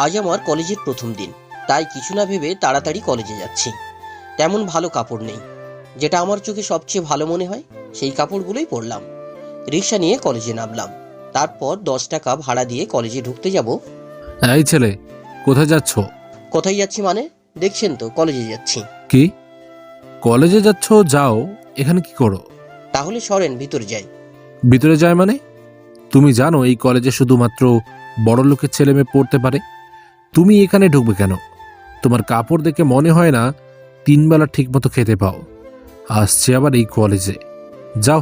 আজ আমার কলেজের প্রথম দিন, তাই কিছু না ভেবে তাড়াতাড়ি কলেজে যাচ্ছি। তেমন ভালো কাপড় নেই, যেটা আমার চোখে সবচেয়ে ভালো মনে হয় সেই কাপড়গুলোই পরলাম। রিক্সা নিয়ে কলেজে নামলাম, তারপর 10 টাকা ভাড়া দিয়ে কলেজে ঢুকতে যাব। এই ছেলে, কোথায় যাচ্ছ? কোথায় যাচ্ছি মানে? দেখছেন তো কলেজে যাচ্ছি। কি কলেজে যাচ্ছ? যাও, এখানে কি করো? তাহলে সরেন, ভিতরে যাই। ভিতরে যায় মানে? তুমি জানো এই কলেজে শুধুমাত্র বড় লোকের ছেলে মেয়ে পড়তে পারে। তুমি এখানে ঢুকবে কেন? তোমার কাপড় দেখে মনে হয় না 3 বেলা ঠিক মতো খেতে পাও। আসছে আবার এই কলেজে। যাও,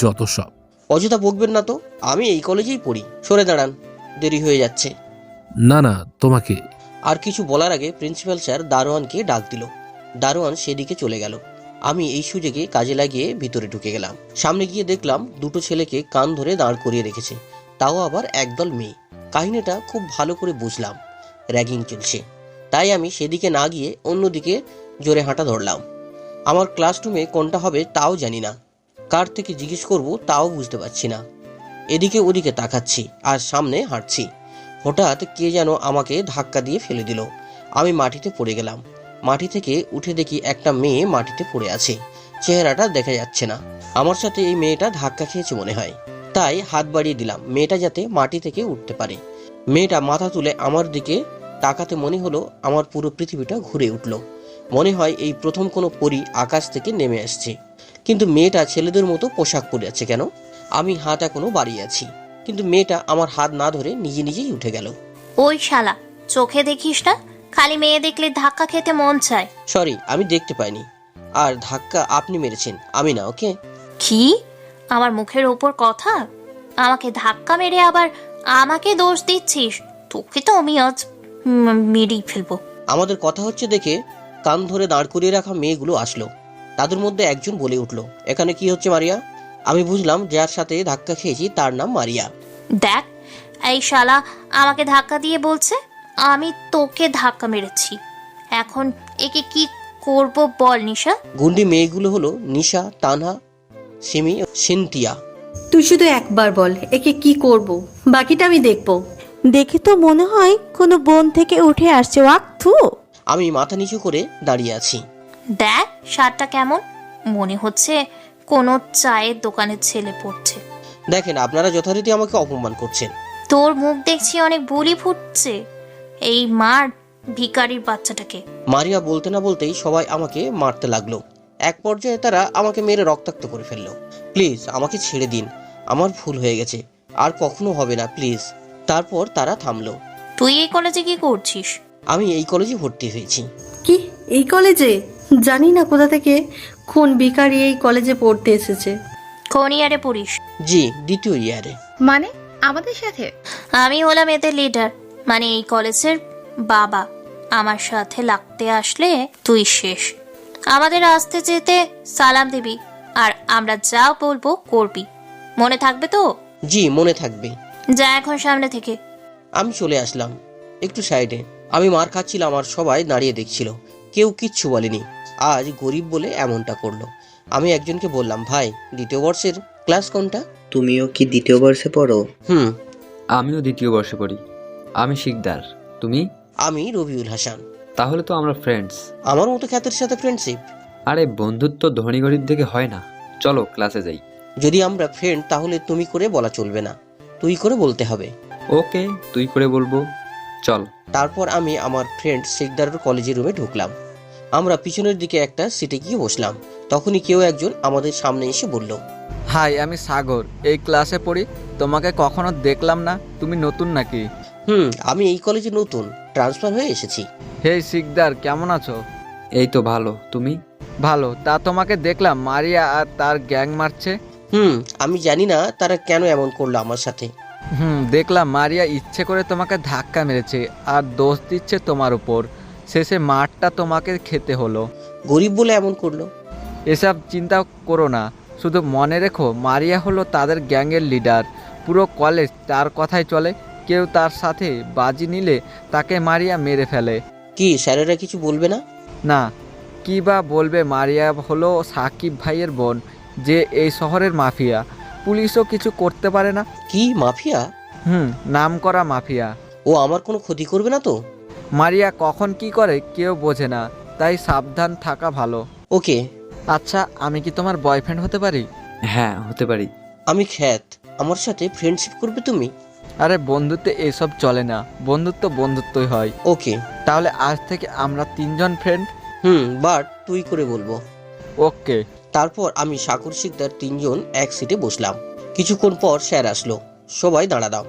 যত সব। অযথা বকবেন না তো, আমি এই কলেজেই পড়ি। সরে দাঁড়ান, দেরি হয়ে যাচ্ছে। না না, তোমাকে। আর কিছু বলার আগে প্রিন্সিপাল স্যার দারোয়ানকে ডাক দিল। দারোয়ান সেদিকে চলে গেল। আমি এই সুযোগে কাজে লাগিয়ে ভিতরে ঢুকে গেলাম। সামনে গিয়ে দেখলাম দুটো ছেলেকে কান ধরে দাঁড় করিয়ে রেখেছে, তাও আবার একদল মেয়ে। কাহিনীটা খুব ভালো করে বুঝলাম, র্যাগিং চলছে। তাই আমি সেদিকে না গিয়ে অন্যদিকে জোরে হাঁটা ধরলাম। আমার ক্লাসরুমে কোনটা হবে তাও জানি না, কার থেকে জিজ্ঞেস করব তাও বুঝতে পারছি না। এদিকে ওদিকে তাকাচ্ছি আর সামনে হাঁটছি। হঠাৎ কে যেন আমাকে ধাক্কা দিয়ে ফেলে দিল। আমি মাটিতে পড়ে গেলাম। মাটি থেকে উঠে দেখি একটা মেয়ে মাটিতে পড়ে আছে, চেহারাটা দেখা যাচ্ছে না। আমার সাথে এই মেয়েটা ধাক্কা খেয়েছে মনে হয়, তাই হাত বাড়িয়ে দিলাম মেয়েটা যাতে মাটি থেকে উঠতে পারে। মেয়েটা মাথা তুলে আমার দিকে তাকাতে মনে হলো আমার পুরো পৃথিবীটা ঘুরে উঠল। মনে হয় এই প্রথম কোনো পরী আকাশ থেকে নেমে আসছে। কিন্তু মেয়েটা ছেলেদের মতো পোশাক পরে আছে কেন? আমি হাত এখনো বাড়িয়ে আছি, কিন্তু মেয়েটা আমার হাত না ধরে নিজে নিজেই উঠে গেল। ওই শালা, চোখে দেখিস না? খালি মেয়ে দেখলে ধাক্কা খেতে মন চায়। সরি, আমি দেখতে পাইনি। আর ধাক্কা আপনি মেরেছেন, আমি না। ওকে? কি? আমার মুখের ওপর কথা? আমাকে ধাক্কা মেরে আবার আমাকে দোষ দিচ্ছিস? তোকে তো আমি আজ মেরেই ফেলবো। আমাদের কথা হচ্ছে দেখে কান ধরে দাঁড় করিয়ে রাখা মেয়েগুলো আসলো। তাদের মধ্যে একজন বলে উঠল, এখানে কি হচ্ছে মারিয়া? আমি বুঝলাম যার সাথে ধাক্কা খেয়েছি তার নাম মারিয়া। দেখ, এই শালা আমাকে ধাক্কা দিয়ে বলছে আমি তোকে ধাক্কা মেরেছি। এখন একে কি করব বল নিশা? গুন্ডি মেয়েগুলো হলো নিশা, তানহা, সিমি, সিনথিয়া। তুই শুধু একবার বল একে কি করব, বাকিটা আমি দেখব। দেখে তো মনে হয় কোনো বন থেকে উঠে আসছে। ওয়াক থু। আমি মাথা নিচু করে দাঁড়িয়ে আছি। দেখ শার্টটা কেমন, মনে হচ্ছে কোনো চায়ের দোকানের ছেলে পড়ছে। দেখেন, আপনারা যথারীতি আমাকে অপমান করছেন। তোর মুখ দেখছি অনেক বুলি ফুটছে। এই মার ভিখারির বাচ্চাটাকে। মারিয়া বলতে না বলতেই সবাই আমাকে মারতে লাগলো। এক পর্যায়ে তারা আমাকে মেরে রক্তাক্ত করে ফেললো। প্লিজ আমাকে ছেড়ে দিন, আমার ভুল হয়ে গেছে, আর কখনো হবে না, প্লিজ। তারপর তারা থামলো। তুই এই কলেজে কি করছিস? আমি এই কলেজে ভর্তি হয়েছি। কি এই কলেজে? জানি না কোথা থেকে কোন ভিখারি এই কলেজে পড়তে এসেছে। কোন ইয়ারে পড়িস? জি, 2য় ইয়ারে। মানে আমাদের সাথে? আমি হলাম এদের লিডার, মানে এই কলেজের বাবা। আমার সাথে লাগতে আসলে তুই শেষ। আমাদের আসতে যেতে সালাম দিবি, আর আমরা যা বলবো করবি। মনে থাকবে তো? জি, মনে থাকবে। যা এখন সামনে থেকে। আমি চলে আসলাম একটু সাইডে। আমি মার খাচ্ছিলাম আর সবাই দাঁড়িয়ে দেখছিল, কেউ কিচ্ছু বলেনি। আজ গরিব বলে এমনটা করলো। আমি একজনকে বললাম, ভাই 2য় বর্ষের ক্লাস কোনটা? তুমিও কি 2য় বর্ষে পড়ো? হুম। আমিও 2য় বর্ষে পড়ি। আমি শিকদার। তুমি? আমি রবিউল হাসান। তাহলে তো আমরা ফ্রেন্ডস। আমার মতো খ্যাতের সাথে ফ্রেন্ডশিপ? আরে বন্ধুত্ব ধনী গরিব দেখে হয় না। চলো ক্লাসে যাই। যদি আমরা ফ্রেন্ড তাহলে তুমি করে বলা চলবে না, তুই করে বলতে হবে। ওকে, তুই করে বলবো, চল। তারপর আমি আমার ফ্রেন্ড শিকদারের কলেজের রুমে ঢুকলাম। আমরা পিছনের দিকে একটা সিটে গিয়ে বসলাম। তখনই কেউ একজন আমাদের সামনে এসে বলল, হাই, আমি সাগর, এই ক্লাসে পড়ি। তোমাকে কখনো দেখলাম না, তুমি নতুন নাকি? আমি এই কলেজে নতুন, ট্রান্সফার হয়ে এসেছি। হেই শিকদার, কেমন আছো? এই তো ভালো, তুমি? ভালো। তা তোমাকে দেখলাম মারিয়া আর তার গ্যাং মারছে। আমি জানি না তারা কেন এমন করলো আমার সাথে। দেখলাম মারিয়া ইচ্ছে করে তোমাকে ধাক্কা মেরেছে আর দোষ দিচ্ছে তোমার উপর। শেষে মারটা তোমাকে খেতে হলো। গরিব বলে এমন করলো। এসব চিন্তা করো না, শুধু মনে রেখো মারিয়া হলো তাদের গ্যাংয়ের লিডার। পুরো কলেজ তার কথাই চলে। কেউ তার সাথে বাজি নিলে তাকে মারিয়া মেরে ফেলে। কি স্যারেরা কিছু বলবে না? না, কি বা বলবে। মারিয়া হলো সাকিব ভাইয়ের বোন, যে এই শহরের মাফিয়া। পুলিশও কিছু করতে পারে না। কি মাফিয়া? নাম করা মাফিয়া। ও আমার কোনো ক্ষতি করবে না তো? মারিয়া কখন কি করে কেউ বোঝে না, তাই সাবধান থাকা ভালো। ওকে। আচ্ছা, আমি কি তোমার বয়ফ্রেন্ড হতে পারি? হ্যাঁ, হতে পারি। আমি খ্যাত, আমার সাথে ফ্রেন্ডশিপ করবে তুমি? আরে বন্ধুত্বে এসব চলে না, বন্ধুত্বই হয়। ওকে। তাহলে আজ থেকে আমরা 3 জন ফ্রেন্ড। বাট তুই করে বলবো। ওকে। তারপর আমি সাগর শিকদার 3 জন এক সিটে বসলাম। কিছুক্ষণ পর স্যার আসলো। সবাই দাঁড়ালাম।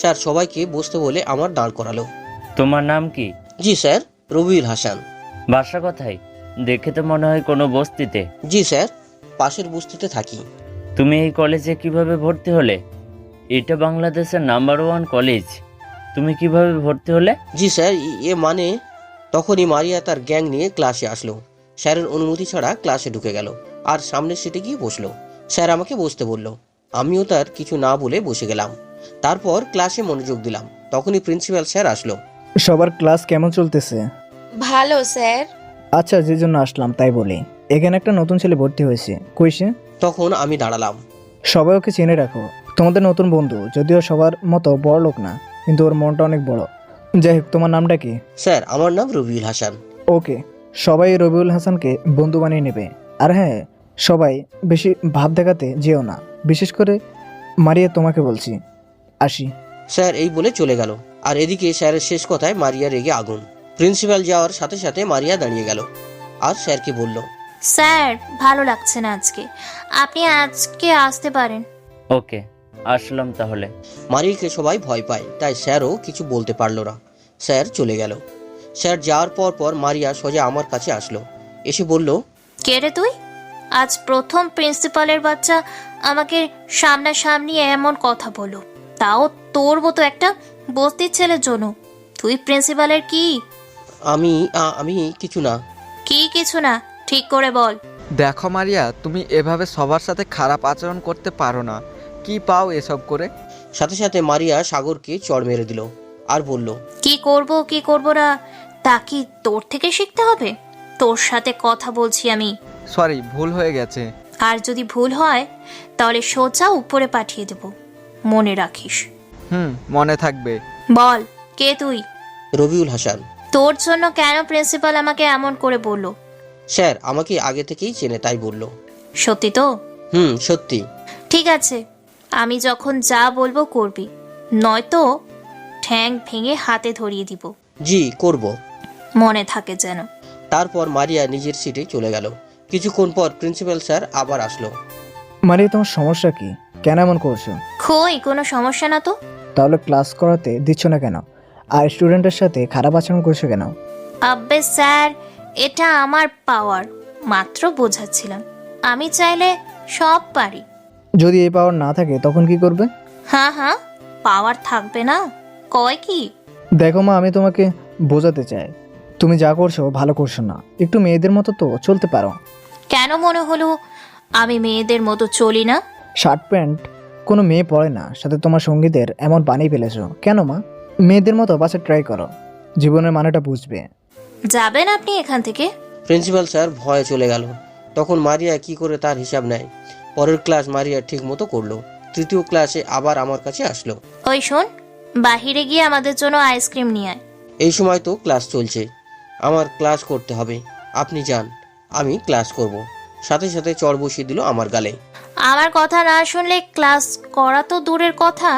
স্যার সবাইকে বসতে বলে আমার দাঁড় করালো। তোমার নাম কি? জি স্যার, রবিউল হাসান। বাসা কোথায়? দেখে তো মনে হয় কোনো বস্তিতে। জি স্যার, পাশের বস্তিতে থাকি। তুমি এই কলেজে কিভাবে ভর্তি হলে? এটা বাংলাদেশের নাম্বার 1 কলেজ, তুমি কিভাবে ভর্তি হলে? জি স্যার, মানে তখনই মারিয়া তার গ্যাং নিয়ে ক্লাসে আসলো। স্যারের অনুমতি ছাড়া ক্লাসে ঢুকে গেল আর সামনের সিটে গিয়ে বসলো। স্যার আমাকে বসতে বলল, আমিও তার কিছু না বলে বসে গেলাম। তারপর ক্লাসে মনোযোগ দিলাম। তখনই প্রিন্সিপাল স্যার আসলো। সবার ক্লাস কেমন চলতেছে? ভালো স্যার। আচ্ছা, যে জন্য আসলাম তাই বলি। এখানে একটা নতুন ছেলে ভর্তি হয়েছে, কই সে? তখন আমি দাঁড়ালাম। সবাই ওকে চিনে রাখো, তোমাদের নতুন বন্ধু। যদিও সবার মতো বড় লোক না, কিন্তু ওর মনটা অনেক বড়। যাই হোক, তোমার নামটা কি? স্যার আমার নাম রবিউল হাসান। ওকে, সবাই রবিউল হাসানকে বন্ধু বানিয়ে নেবে। আর হ্যাঁ, সবাই বেশি ভাব দেখাতে যেও না, বিশেষ করে মারিয়া, তোমাকে বলছি। আসি। স্যার এই বলে চলে গেল। আর এদিকে স্যারের শেষ কথায় মারিয়া রেগে আগুন। প্রিন্সিপাল যাওয়ার সাথে সাথে মারিয়া দাঁড়িয়ে গেল আর স্যারকে বলল, স্যার ভালো লাগছে না আজকে, আপনি আজকে আসতে পারেন। ওকে, আসলাম তাহলে। মারিয়াকে সবাই ভয় পায়, তাই স্যারও কিছু বলতে পারল না। স্যার চলে গেল। স্যার যাওয়ার পর মারিয়া সোজা আমার কাছে আসলো। এসে বলল, কে রে তুই? আজ প্রথম প্রিন্সিপালের বাচ্চা আমাকে সামনাসামনি এমন কথা বলো, তাও তোর মতো একটা বস্তির ছেলের জন্য। তুই প্রিন্সিপালের কি? আমি কিছু না। কি কিছু না? ঠিক করে বল। দেখো মারিয়া, তুমি এভাবে সবার সাথে খারাপ আচরণ করতে পারো না। কি পাও এসব করে? সাথে সাথে মারিয়া সাগরকে চড় মেরে দিল আর বলল, কি করব না তা কি তোর থেকে শিখতে হবে? তোর সাথে কথা বলছি আমি। সরি, ভুল হয়ে গেছে। আর যদি ভুল হয় তাহলে সোজা উপরে পাঠিয়ে দেব, মনে রাখিস। মনে থাকবে। বল, কে তুই? রবিউল হাসান। তোর জন্য কেন প্রিন্সিপাল আমাকে এমন করে বললো? স্যার আমাকে আগে থেকেই চেনে তাই বলল। সত্যি তো? সত্যি। ঠিক আছে, আমি যখন যা বলবো করবি, নয়তো ঠ্যাং ভেঙে হাতে ধরিয়ে দিব। জি করব। মনে থাকে যেন। তারপর মারিয়া নিজের সিটে চলে গেল। কিছুক্ষণ পর প্রিন্সিপাল স্যার আবার আসলো। মারিয়া, তোমার সমস্যা কি? কেন এমন করছো? কই কোনো সমস্যা না তো। তাহলে ক্লাস করাতে দিচ্ছ না কেন? আর স্টুডেন্টের সাথে খারাপ আচরণ করছো কেন? আব্বে স্যার, এটা আমার পাওয়ার, মাত্র বোঝাচ্ছিলাম। আমি চাইলে সব পারি। যদি এই পাওয়ার না থাকে তখন কি করবে? হ্যাঁ, পাওয়ার থাকবে না? কয় কি? দেখো মা, আমি তোমাকে বোঝাতে চাই, তুমি যা করছো ভালো করছো না। একটু মেয়েদের মতো তো চলতে পারো। কেন মনে হলো আমি মেয়েদের মতো চলি না? শার্ট প্যান্ট কোনো মেয়ে পরে না, সাথে তোমার সঙ্গীদের এমন বানিয়ে ফেলেছো কেন মা? মেয়েদের মতো বাসে ট্রাই করো, জীবনের মানেটা বুঝবে। যাবেন আপনি এখান থেকে? প্রিন্সিপাল স্যার ভয়ে চলে গেল। তখন মারিয়া কি করে তার হিসাব নেয়। পরের ক্লাস মারিয়া ঠিক মতো করলো। তৃতীয় ক্লাসে আবার আমার কাছে আসলো। ওই শোন, বাহিরে গিয়ে আমাদের জন্য আইসক্রিম নিয়ে আয়। এই সময় তো ক্লাস চলছে, আমার ক্লাস করতে হবে। আপনি যান, আমি ক্লাস করব। সাথে সাথে চড় বসিয়ে দিল আমার গালে। আমার কথা না শুনলে ক্লাস করা তো দূরের কথা,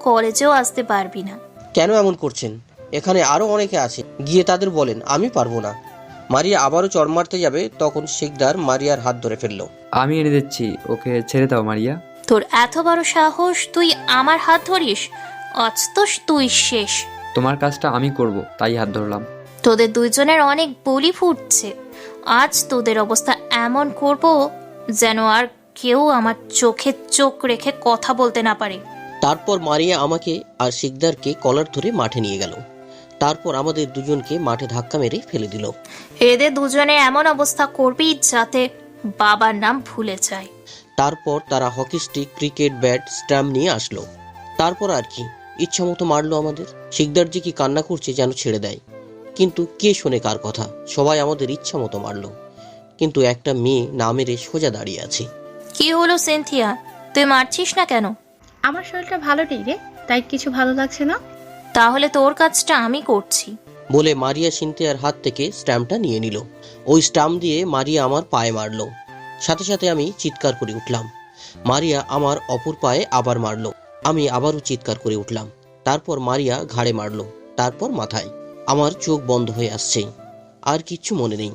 কলেজেও আসতে পারবি না। কেন এমন করছেন? এখানে আরো অনেকে আছে, গিয়ে তাদের বলেন আমি পারবো না। মারিয়া আবারও চড় মারতে যাবে, তখন শিকদার মারিয়ার হাত ধরে ফেললো। আমি এনে দিচ্ছি, ওকে ছেড়ে দাও মারিয়া। তোর এত বড় সাহস, তুই আমার হাত ধরিস? আজ তো তুই শেষ। তোমার কাজটা আমি করব, তাই হাত ধরলাম। তোদের দুইজনের অনেক বলি ফুটছে। আজ তোদের অবস্থা এমন করব যেন আর কেউ আমার চোখে চোখ রেখে কথা বলতে না পারে। তারপর মারিয়া আমাকে আর শিকদারকে কলার ধরে মাঠে নিয়ে গেল। তারপর আমাদের দুজনকে মাঠে ধাক্কা মেরে ফেলে দিল। এদের দুজনে এমন অবস্থা করবি যাতে বাবার নাম ভুলে যায়। তারপর তারা hockey stick, cricket bat, stamp নিয়ে আসলো। তারপর আর কি, ইচ্ছা মতো মারলো আমাদের। শিকদার যে কি কান্না করছে যেন ছেড়ে দেয়, কিন্তু কে শোনে কার কথা। সবাই আমাদের ইচ্ছা মতো মারলো, কিন্তু একটা মেয়ে না মেরে সোজা দাঁড়িয়ে আছে। কি হলো সিনথিয়া, তুই মারছিস না কেন? আমার শরীরটা ভালো নেই রে, তাই কিছু ভালো লাগছে না। তাহলে তোর কাজটা আমি করছি। বলে মারিয়া সিনথিয়ার হাত থেকে স্ট্যাম্পটা নিয়ে নিল। ওই স্ট্যাম্প দিয়ে মারিয়া আমার পায়ে মারলো। সাথে সাথে আমি চিৎকার করে উঠলাম। মারিয়া আমার অপর পায়ে আবার মারলো। আমি আবারও চিৎকার করে উঠলাম। তারপর মারিয়া ঘাড়ে মারলো, তারপর মাথায়। আমার চোখ বন্ধ হয়ে আসছে, আর কিচ্ছু মনে নেই।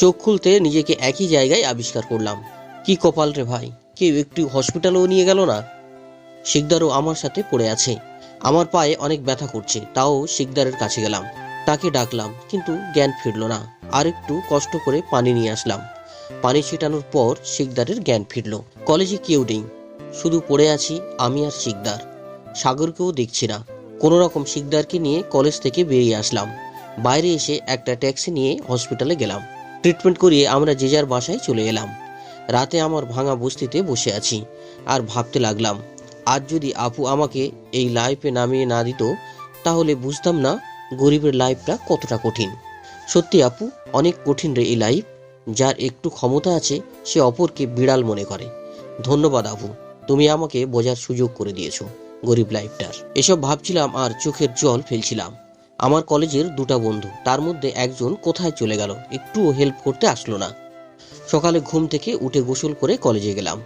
চোখ খুলতে নিজেকে একই জায়গায় আবিষ্কার করলাম। কি কপাল রে ভাই, কেউ একটু হসপিটালেও নিয়ে গেল না। শিকদারও আমার সাথে পড়ে আছে। আমার পায়ে অনেক ব্যথা করছে, তাও শিকদারের কাছে গেলাম, তাকে ডাকলাম, কিন্তু জ্ঞান ফিরল না। আর একটু কষ্ট করে পানি নিয়ে আসলাম। পানি ছিটানোর পর শিকদারের জ্ঞান ফিরল। কলেজে কেউ নেই, শুধু পড়ে আছি আমি আর শিকদার। সাগরকেও দেখছি না। কোনো রকম শিকদারকে নিয়ে কলেজ থেকে বেরিয়ে আসলাম। বাইরে এসে একটা ট্যাক্সি নিয়ে হসপিটালে গেলাম। ট্রিটমেন্ট করিয়ে আমরা যে যার বাসায় চলে এলাম। রাতে আমার ভাঙা বস্তিতে বসে আছি আর ভাবতে লাগলাম, আজ যদি আপু আমাকে এই লাইফে নামিয়ে না দিত, তাহলে বুঝতাম না গরিবের লাইফটা কতটা কঠিন। সত্যি আপু, অনেক কঠিন রে এই লাইফ। যার একটু ক্ষমতা আছে সে অপরকে বিড়াল মনে করে। ধন্যবাদ আপু, তুমি আমাকে বোঝার সুযোগ করে দিয়েছো গরিব লাইফটার। এসব ভাবছিলাম আর চোখের জল ফেলছিলাম। আমার কলেজের দুটা বন্ধু, তার মধ্যে একজন কোথায় চলে গেল, একটুও হেল্প করতে আসলো না। সকালে ঘুম থেকে উঠে গোসল করে কলেজে গেলাম।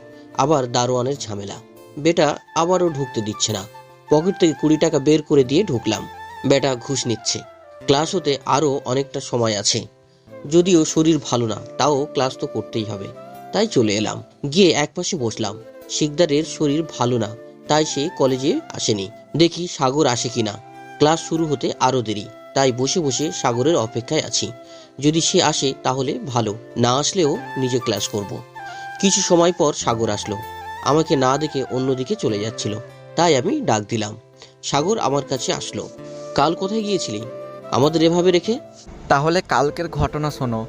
আবার দারোয়ানের ঝামেলা। বেটা আবারও ঢুকতে দিচ্ছে না। পকেট থেকে 20 টাকা বের করে দিয়ে ঢুকলাম। বেটা ঘুষ নিচ্ছে। ক্লাস হতে আরও অনেকটা সময় আছে, যদিও শরীর ভালো না, তাও ক্লাস তো করতেই হবে। তাই চলে এলাম। গিয়ে একপাশে বসলাম। শিকদারের শরীর ভালো না, তাই সে কলেজে আসেনি। দেখি সাগর আসে কিনা। ক্লাস শুরু হতে আরও দেরি, তাই বসে বসে সাগরের অপেক্ষায় আছি। যদি সে আসে তাহলে ভালো, না আসলেও নিজে ক্লাস করব। কিছু সময় পর সাগর আসলো। আমাকে না দেখে অন্যদিকে চলে যাচ্ছিল, তাই আমি ডাক দিলাম। সাগর আমার কাছে আসলো। কাল কোথায় গিয়েছিলি আমাদের এভাবে রেখে? তাহলে কালকের ঘটনা শোনো।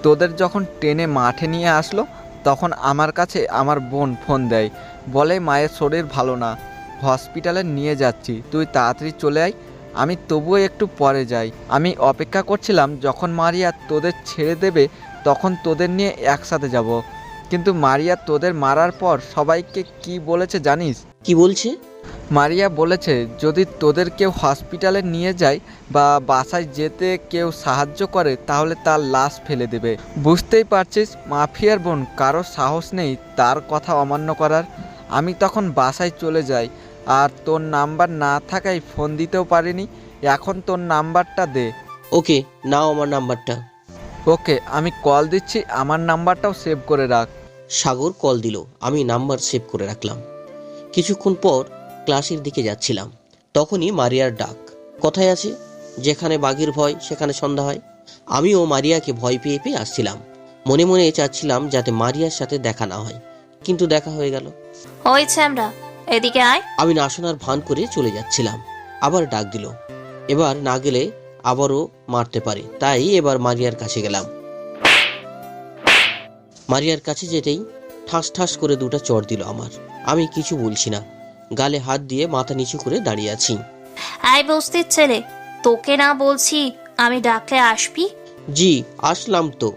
তোদের যখন ট্রেনে মাঠে নিয়ে আসলো, তখন আমার কাছে আমার বোন ফোন দেয়, বলে মায়ের শরীর ভালো না, হসপিটালে নিয়ে যাচ্ছি, তুই তাড়াতাড়ি চলে আয়। আমি তবুও একটু পরে যাই। আমি অপেক্ষা করছিলাম যখন মারিয়া তোদের ছেড়ে দেবে, তখন তোদের নিয়ে একসাথে যাব। কিন্তু মারিয়া তোদের মারার পর সবাইকে কি বলেছে জানিস? কি বলছে? মারিয়া বলেছে যদি তোদের কেউ হসপিটালে নিয়ে যায় বা বাসায় যেতে কেউ সাহায্য করে, তাহলে তার লাশ ফেলে দেবে। বুঝতেই পারছিস, মাফিয়ার বোন, কারো সাহস নেই তার কথা অমান্য করার। আমি তখন বাসায় চলে যাই, আর তোর নাম্বার না থাকায় ফোন দিতেও পারিনি। এখন তোর নাম্বারটা দে। ওকে, নাও আমার নাম্বারটা। ওকে, আমি কল দিচ্ছি, আমার নাম্বারটাও সেভ করে রাখ। সাগর কল দিল, আমি নাম্বার সেভ করে রাখলাম। কিছুক্ষণ পর ক্লাসের দিকে যাচ্ছিলাম, তখনই মারিয়ার ডাক। কথায় আছে, যেখানে বাঘের ভয় সেখানে সন্ধ্যা হয়। আমিও মারিয়াকে ভয় পেয়ে পেয়ে আসছিলাম। মনে মনে চাচ্ছিলাম যাতে মারিয়ার সাথে দেখা না হয়, কিন্তু দেখা হয়ে গেল। হয়েছে, আমরা এদিকে আয়। আমি না শোনার ভান করে চলে যাচ্ছিলাম। আবার ডাক দিল। এবার না গেলে আবারও মারতে পারে, তাই এবার মারিয়ার কাছে গেলাম। মারিয়ার কাছে যেতেই ঠাস ঠাস করে 2টা চড় দিল আমার। আমি কিছু বলছি না, গালে হাত দিয়ে মাথা নিচু করে দাঁড়িয়ে আছি। আয় বস্তির ছেলে, তোকে না বলছি আমি ডাকলে আসবি? জি আসলাম তো।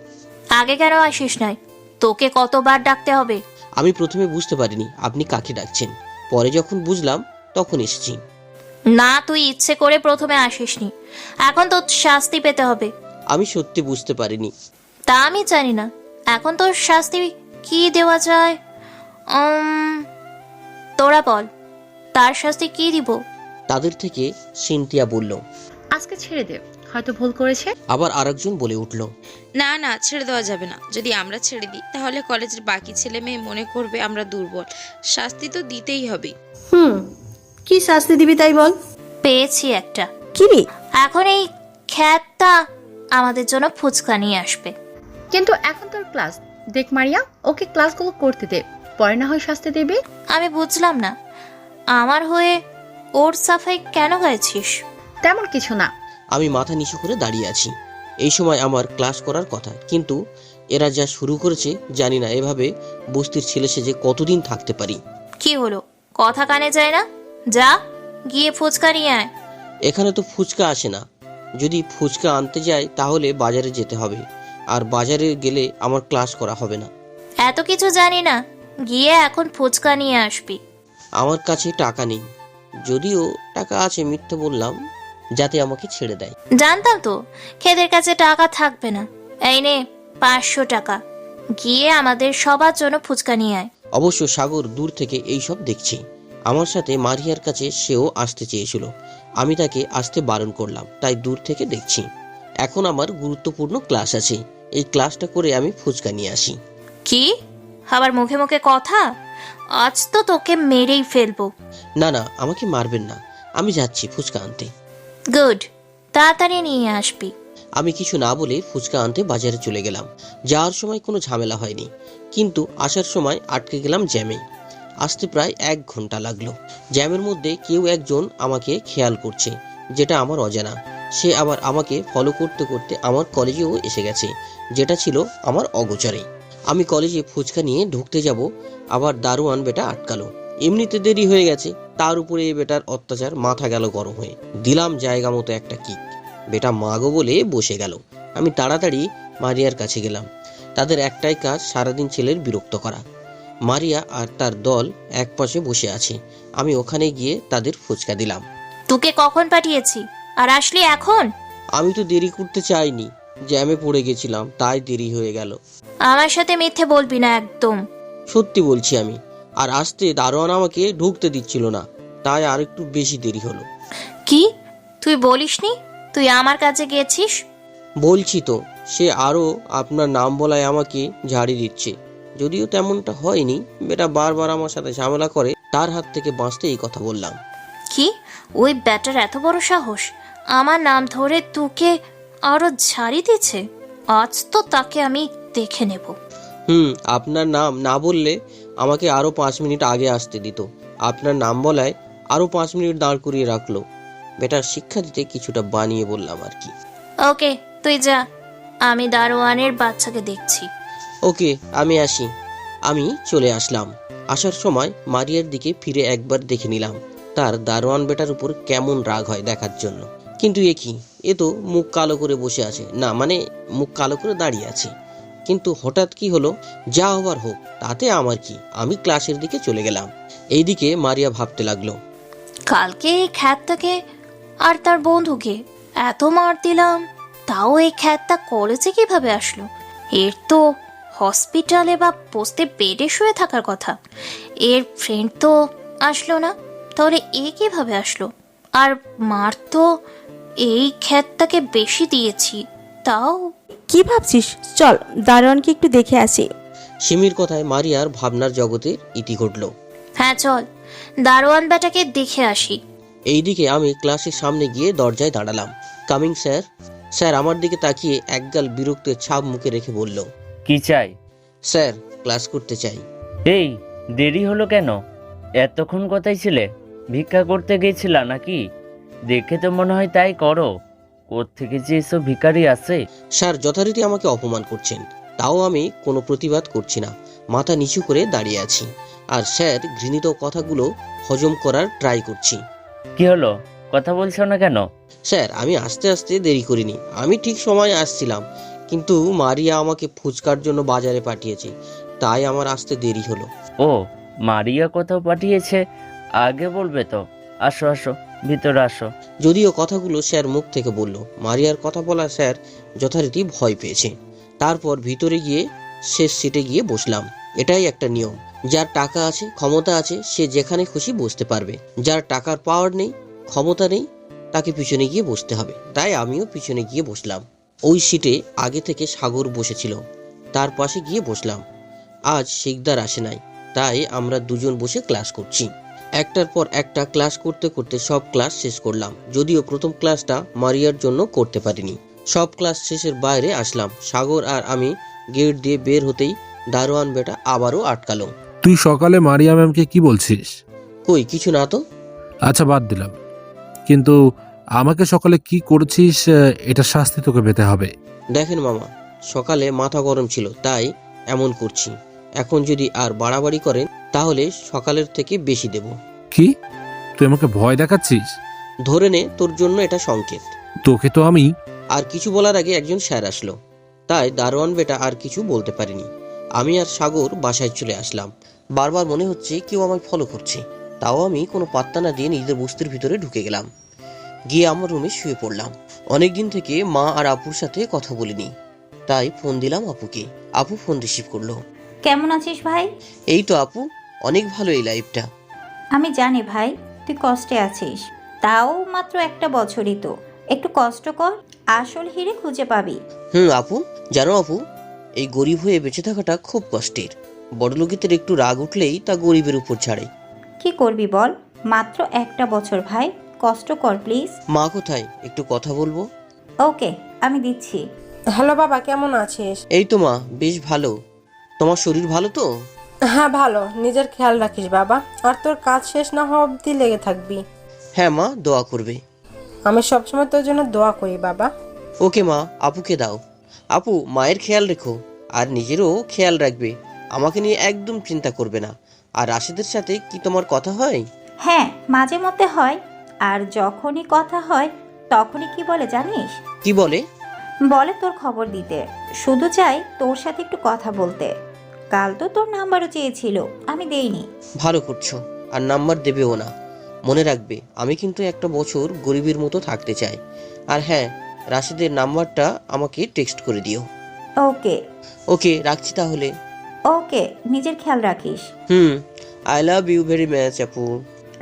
আগে কেন আসিস নাই? তোকে কতবার ডাকতে হবে? আমি প্রথমে বুঝতে পারিনি আপনি কাকে ডাকছেন, পরে যখন বুঝলাম তখন এসেছি। না, তুই ইচ্ছে করে প্রথমে আসিসনি, এখন তোর শাস্তি পেতে হবে। আমি সত্যি বুঝতে পারিনি। তা আমি জানি না, এখন তোর শাস্তি কি দেওয়া যায়। তোরা বল, তার শাস্তি কি দিব? তাদের থেকে সিনথিয়া বলল। আজকে ছেড়ে দে, হয়তো ভুল করেছে। আবার আরেকজন বলে উঠল, না না, ছেড়ে দেওয়া যাবে না। যদি আমরা ছেড়ে দিই তাহলে কলেজের বাকি ছেলে মেয়ে মনে করবে আমরা দুর্বল। শাস্তি তো দিতেই হবে। কি শাস্তি দিবি তাই বল। পেয়েছি একটা। কি রে? এখন এই খ্যাতটা আমাদের জন্য ফুচকা নিয়ে আসবে। কিন্তু এখন তোর ক্লাস, দেখ মারিয়া, ওকে ক্লাসগুলো করতে দে, পরে না হয় শাস্তি দেবে। আমি বুঝলাম না, আমার হয়ে ওর সাফাই কেন গাইছিস? তেমন কিছু না। আমি মাথা নিচু করে দাঁড়িয়ে আছি। এই সময় আমার ক্লাস করার কথা, কিন্তু এরা যা শুরু করেছে জানি না এভাবে বস্তির ছেলে সেজে কতদিন থাকতে পারি। কি হলো, কথা কানে যায় না? যা গিয়ে ফুচকা নিয়ে আয়। এখানে তো ফুচকা আসে না। যদি ফুচকা আনতে যাই তাহলে বাজারে যেতে হবে, আর বাজারে গেলে আমার ক্লাস করা হবে না। এত কিছু জানি না, গিয়ে এখন ফুচকা নিয়ে আসবি। আমার কাছে টাকা নেই, যদিও টাকা আছে, মিথ্যে বললাম যাতে আমাকে ছেড়ে দেয়। জানতাম তো খেদের কাছে টাকা থাকবে না। এই নে 500 টাকা, গিয়ে আমাদের সবার জন্য ফুচকা নিয়ে আয়। অবশ্য সাগর দূর থেকে এইসব দেখছি। আমার সাথে মারিয়ার কাছে সেও আসতে চেয়েছিল, আমি তাকে আসতে বারণ করলাম, তাই দূর থেকে দেখছি। এখন আমার গুরুত্বপূর্ণ ক্লাস আছে, এই ক্লাসটা করে আমি ফুচকা নিয়ে আসি। কি আবার মুখে মুখে কথা? আজ তো তোকে মেরেই ফেলবো। না না, আমাকে মারবেন না, আমি যাচ্ছি ফুচকা আনতে। গুড, তাড়াতাড়ি নিয়ে আসবি। আমি কিছু না বলে ফুচকা আনতে বাজারে চলে গেলাম। যাওয়ার সময় কোনো ঝামেলা হয়নি, কিন্তু আসার সময় আটকে গেলাম জ্যামে। আসতে প্রায় 1 ঘন্টা লাগলো। জ্যামের মধ্যে কেউ একজন আমাকে খেয়াল করছে, যেটা আমার অজানা। সে আবার আমাকে ফলো করতে করতে আমার কলেজেও এসে গেছে, যেটা ছিল আমার অগোচরে। আমি কলেজে ফুচকা নিয়ে ঢুকতে যাব, আবার দারোয়ান বেটা আটকালো। এমনিতে দেরি হয়ে গেছে, তার উপরে এই বেটার অত্যাচার, মাথা গেল গরম হয়ে। দিলাম জায়গা মতো একটা কিক, বেটা মাগো বলে বসে গেল। আমি তাড়াতাড়ি মারিয়ার কাছে গেলাম। তাদের একটাই কাজ, সারাদিন ছেলের বিরক্ত করা। মারিয়া আর তার দল এক পাশে বসে আছে, আমি ওখানে গিয়ে তাদের ফুচকা দিলাম। তোকে কখন পাঠিয়েছি আর আসলি এখন? আমি তো দেরি করতে চাইনি, জ্যামে পড়ে গেছিলাম, তাই দেরি হয়ে গেল। আমার সাথে মিথ্যে বলবি না একদম। সত্যি বলছি আমি। আর আসতে দারোয়ান আমাকে ঢুকতে দিচ্ছিল না, তাই আর একটু বেশি দেরি হলো। কি তুই বলিসনি তুই আমার কাছে গেছিস? বলছি তো, সে আরও আপনার নাম বলায় আমাকে ঝাড়ি দিচ্ছে। যদিও তেমনটা হয়নি, বেটা বারবার আমার সাথে ঝামেলা করে, তার হাত থেকে বাঁচতে এই কথা বললাম। কি ওই ব্যাটার এত বড় সাহস আমার নাম ধরে তোকে আরো ঝাড়ি দিচ্ছে? আজ তো তাকে আমি দেখে নেব। আপনার নাম না বললে আমাকে আরো 5 মিনিট আগে আসতে দিত, আপনার নাম বলায় আরো 5 মিনিট দাঁড় করিয়ে রাখলো। বেটার শিক্ষা দিতে কিছুটা বানিয়ে বললাম আর কি। ওকে তুই যা, আমি দারোয়ানের বাচ্চাকে দেখছি। ওকে, আমি আসি। আমি চলে আসলাম। আসার সময় মারিয়ার দিকে ফিরে একবার দেখে নিলাম, তার দারোয়ান বেটার উপর কেমন রাগ হয় দেখার জন্য। কিন্তু এ কি, এ তো মুখ কালো করে বসে আছে, না মানে মুখ কালো করে দাঁড়িয়ে আছে। কিন্তু হঠাৎ কি হলো? যা হবার হোক, তাতে আমার কি, আমি ক্লাসের দিকে চলে গেলাম। এইদিকে মারিয়া ভাবতে লাগলো, কালকে এই খ্যাতটাকে আর তার বন্ধুকে এত মার দিলাম, তাও এই খ্যাতটা কলেজে কিভাবে আসলো? এর তো হসপিটালে বা পোস্টে বেডে শুয়ে থাকার কথা। এর ফ্রেন্ড তো আসলো না, তাহলে এ কিভাবে আসলো? আর মার তো এই খ্যাতটাকে বেশি দিয়েছি, তাও। কি ভাবছিস? চল দারোয়ানকে একটু দেখে আসি। সিমির কথায় মারিয়ার ভাবনার জগতের ইতি ঘটল। হ্যাঁ চল, দারোয়ান বেটাকে দেখে আসি। এইদিকে আমি ক্লাসের সামনে গিয়ে দরজায় দাঁড়ালাম। Coming sir. স্যার আমার দিকে তাকিয়ে একগাল বিরক্তের ছাপ মুখে রেখে বলল, কি চাই? স্যার ক্লাস করতে চাই। এই দেরি হলো কেন? এতক্ষণ কোথায় ছিলে? ভিক্ষা করতে গেছিলা নাকি? দেখে তো মনে হয় তাই করো। কোত্থেকে যে এসব ভিখারি আছে? স্যার যথারীতি আমাকে অপমান করছেন, তাও আমি কোনো প্রতিবাদ করছি না, মাথা নিচু করে দাঁড়িয়ে আছি। আর স্যার ঘৃণিত কথাগুলো হজম করার ট্রাই করছি। কি হলো, কথা বলছো না কেন? স্যার আমি আস্তে আস্তে দেরি করিনি, আমি ঠিক সময় আসছিলাম, কিন্তু মারিয়া আমাকে ফুচকার জন্য বাজারে পাঠিয়েছে, তাই আমার আসতে দেরি হলো। ও, মারিয়া কোথাও পাঠিয়েছে? আগে বলবে তো। আসো আসো, ভিতরে আসো। যদিও কথাগুলো স্যার মুখ থেকে বলল, মারিয়ার কথা বলা স্যার যথারীতি ভয় পেয়েছে। তারপর ভিতরে গিয়ে শেষ সিটে গিয়ে বসলাম। এটাই একটা নিয়ম, যার টাকা আছে, ক্ষমতা আছে, সে যেখানে খুশি বসতে পারবে। যার টাকার পাওয়ার নেই, ক্ষমতা নেই, তাকে পিছনে গিয়ে বসতে হবে। তাই আমিও পিছনে গিয়ে বসলাম। ওই সিটে আগে থেকে সাগর বসেছিল, তার পাশে গিয়ে বসলাম। আজ শিকদার আসে নাই, তাই আমরা দুজন বসে ক্লাস করছি। একটার পর একটা ক্লাস করতে করতে সব ক্লাস শেষ করলাম। যদিও প্রথম ক্লাসটা মারিয়ার জন্য করতে পারিনি। সব ক্লাস শেষের বাইরে আসলাম। সাগর আর আমি গেট দিয়ে বের হতেই দারোয়ান বেটা আবারও আটকালো। তুই সকালে মারিয়া ম্যামকে কি বলছিস? কই কিছু না তো। আচ্ছা বাদ দিলাম, কিন্তু আমাকে সকালে কি করেছিস এটা শাস্তি তোকে পেতে হবে। দেখেন মামা, সকালে মাথা গরম ছিল তাই এমন করছি। এখন যদি আর বাড়াবাড়ি করেন তাহলে সকালের থেকে বেশি দেব। কি, তুই আমাকে ভয় দেখাচ্ছিস? ধরে নে তোর জন্য এটা সংকেত। তোকে তো আমি। আর কিছু বলার আগে একজন স্যার আসলো, তাই দারোয়ান বেটা আর কিছু বলতে পারিনি। আমি আর সাগর বাসায় চলে আসলাম। বারবার মনে হচ্ছে কেউ আমায় ফলো করছে। তাও আমি কোনো পাত্তা না দিয়ে নিজের বস্তির ভিতরে ঢুকে গেলাম। গিয়ে আমার রুমে শুয়ে পড়লাম। অনেকদিন থেকে মা আর আপুর সাথে কথা বলিনি, তাই ফোন দিলাম আপুকে। আপু ফোন রিসিভ করলো। কেমন আছিস ভাই? এই তো আপু, অনেক ভালো এই লাইফটা। আমি জানি ভাই তুই কষ্টে আছিস, তাও মাত্র একটা বছরই তো, একটু কষ্ট কর, আসল হিরে খুঁজে পাবি। আপু, জানো আপু, এই গরিব হয়ে বেঁচে থাকাটা খুব কষ্টের। বড়লোকেদের একটু রাগ উঠলেই তা গরিবের উপর ছাড়ে। কি করবি বল, মাত্র একটা বছর ভাই, কষ্ট কর প্লিজ। মা কোথায়, একটু কথা বলবো? ওকে, আমি দিচ্ছি। হ্যালো বাবা, কেমন আছিস? এই তো মা, বেশ ভালো। তোমার শরীর ভালো তো? হ্যাঁ ভালো, নিজের খেয়াল রাখিস বাবা, আর তোর কাজ শেষ না হওয়া অবধি লেগে থাকবি। হ্যাঁ মা, দোয়া করবে। আমি সবসময় তোর জন্য দোয়া করি বাবা। ওকে মা, আপুকে দাও। আপু, মায়ের খেয়াল রেখো, আর নিজেরও খেয়াল রাখবে। আমাকে নিয়ে একদম চিন্তা করবে না। আর রাশেদের সাথে কি তোমার কথা হয়? হ্যাঁ, মাঝে মধ্যে হয়, আর যখনই কথা হয় তখনই কি বলে জানিস? কি বলে? বলে তোর খবর দিতে, শুধু চাই তোর সাথে একটু কথা বলতে। কাল তো তোর নাম্বারও চেয়েছিল, আমি দেইনি। ভালো করছো, আর নাম্বার দেবেও না। মনে রাখবে, আমি কিন্তু একটা বছর গরিবের মতো থাকতে চাই। আর হ্যাঁ, রাশেদের নাম্বারটা আমাকে টেক্সট করে দিও। ওকে ওকে, রাখছি তাহলে। ওকে, নিজের খেয়াল রাখিস। I love you very much আপু।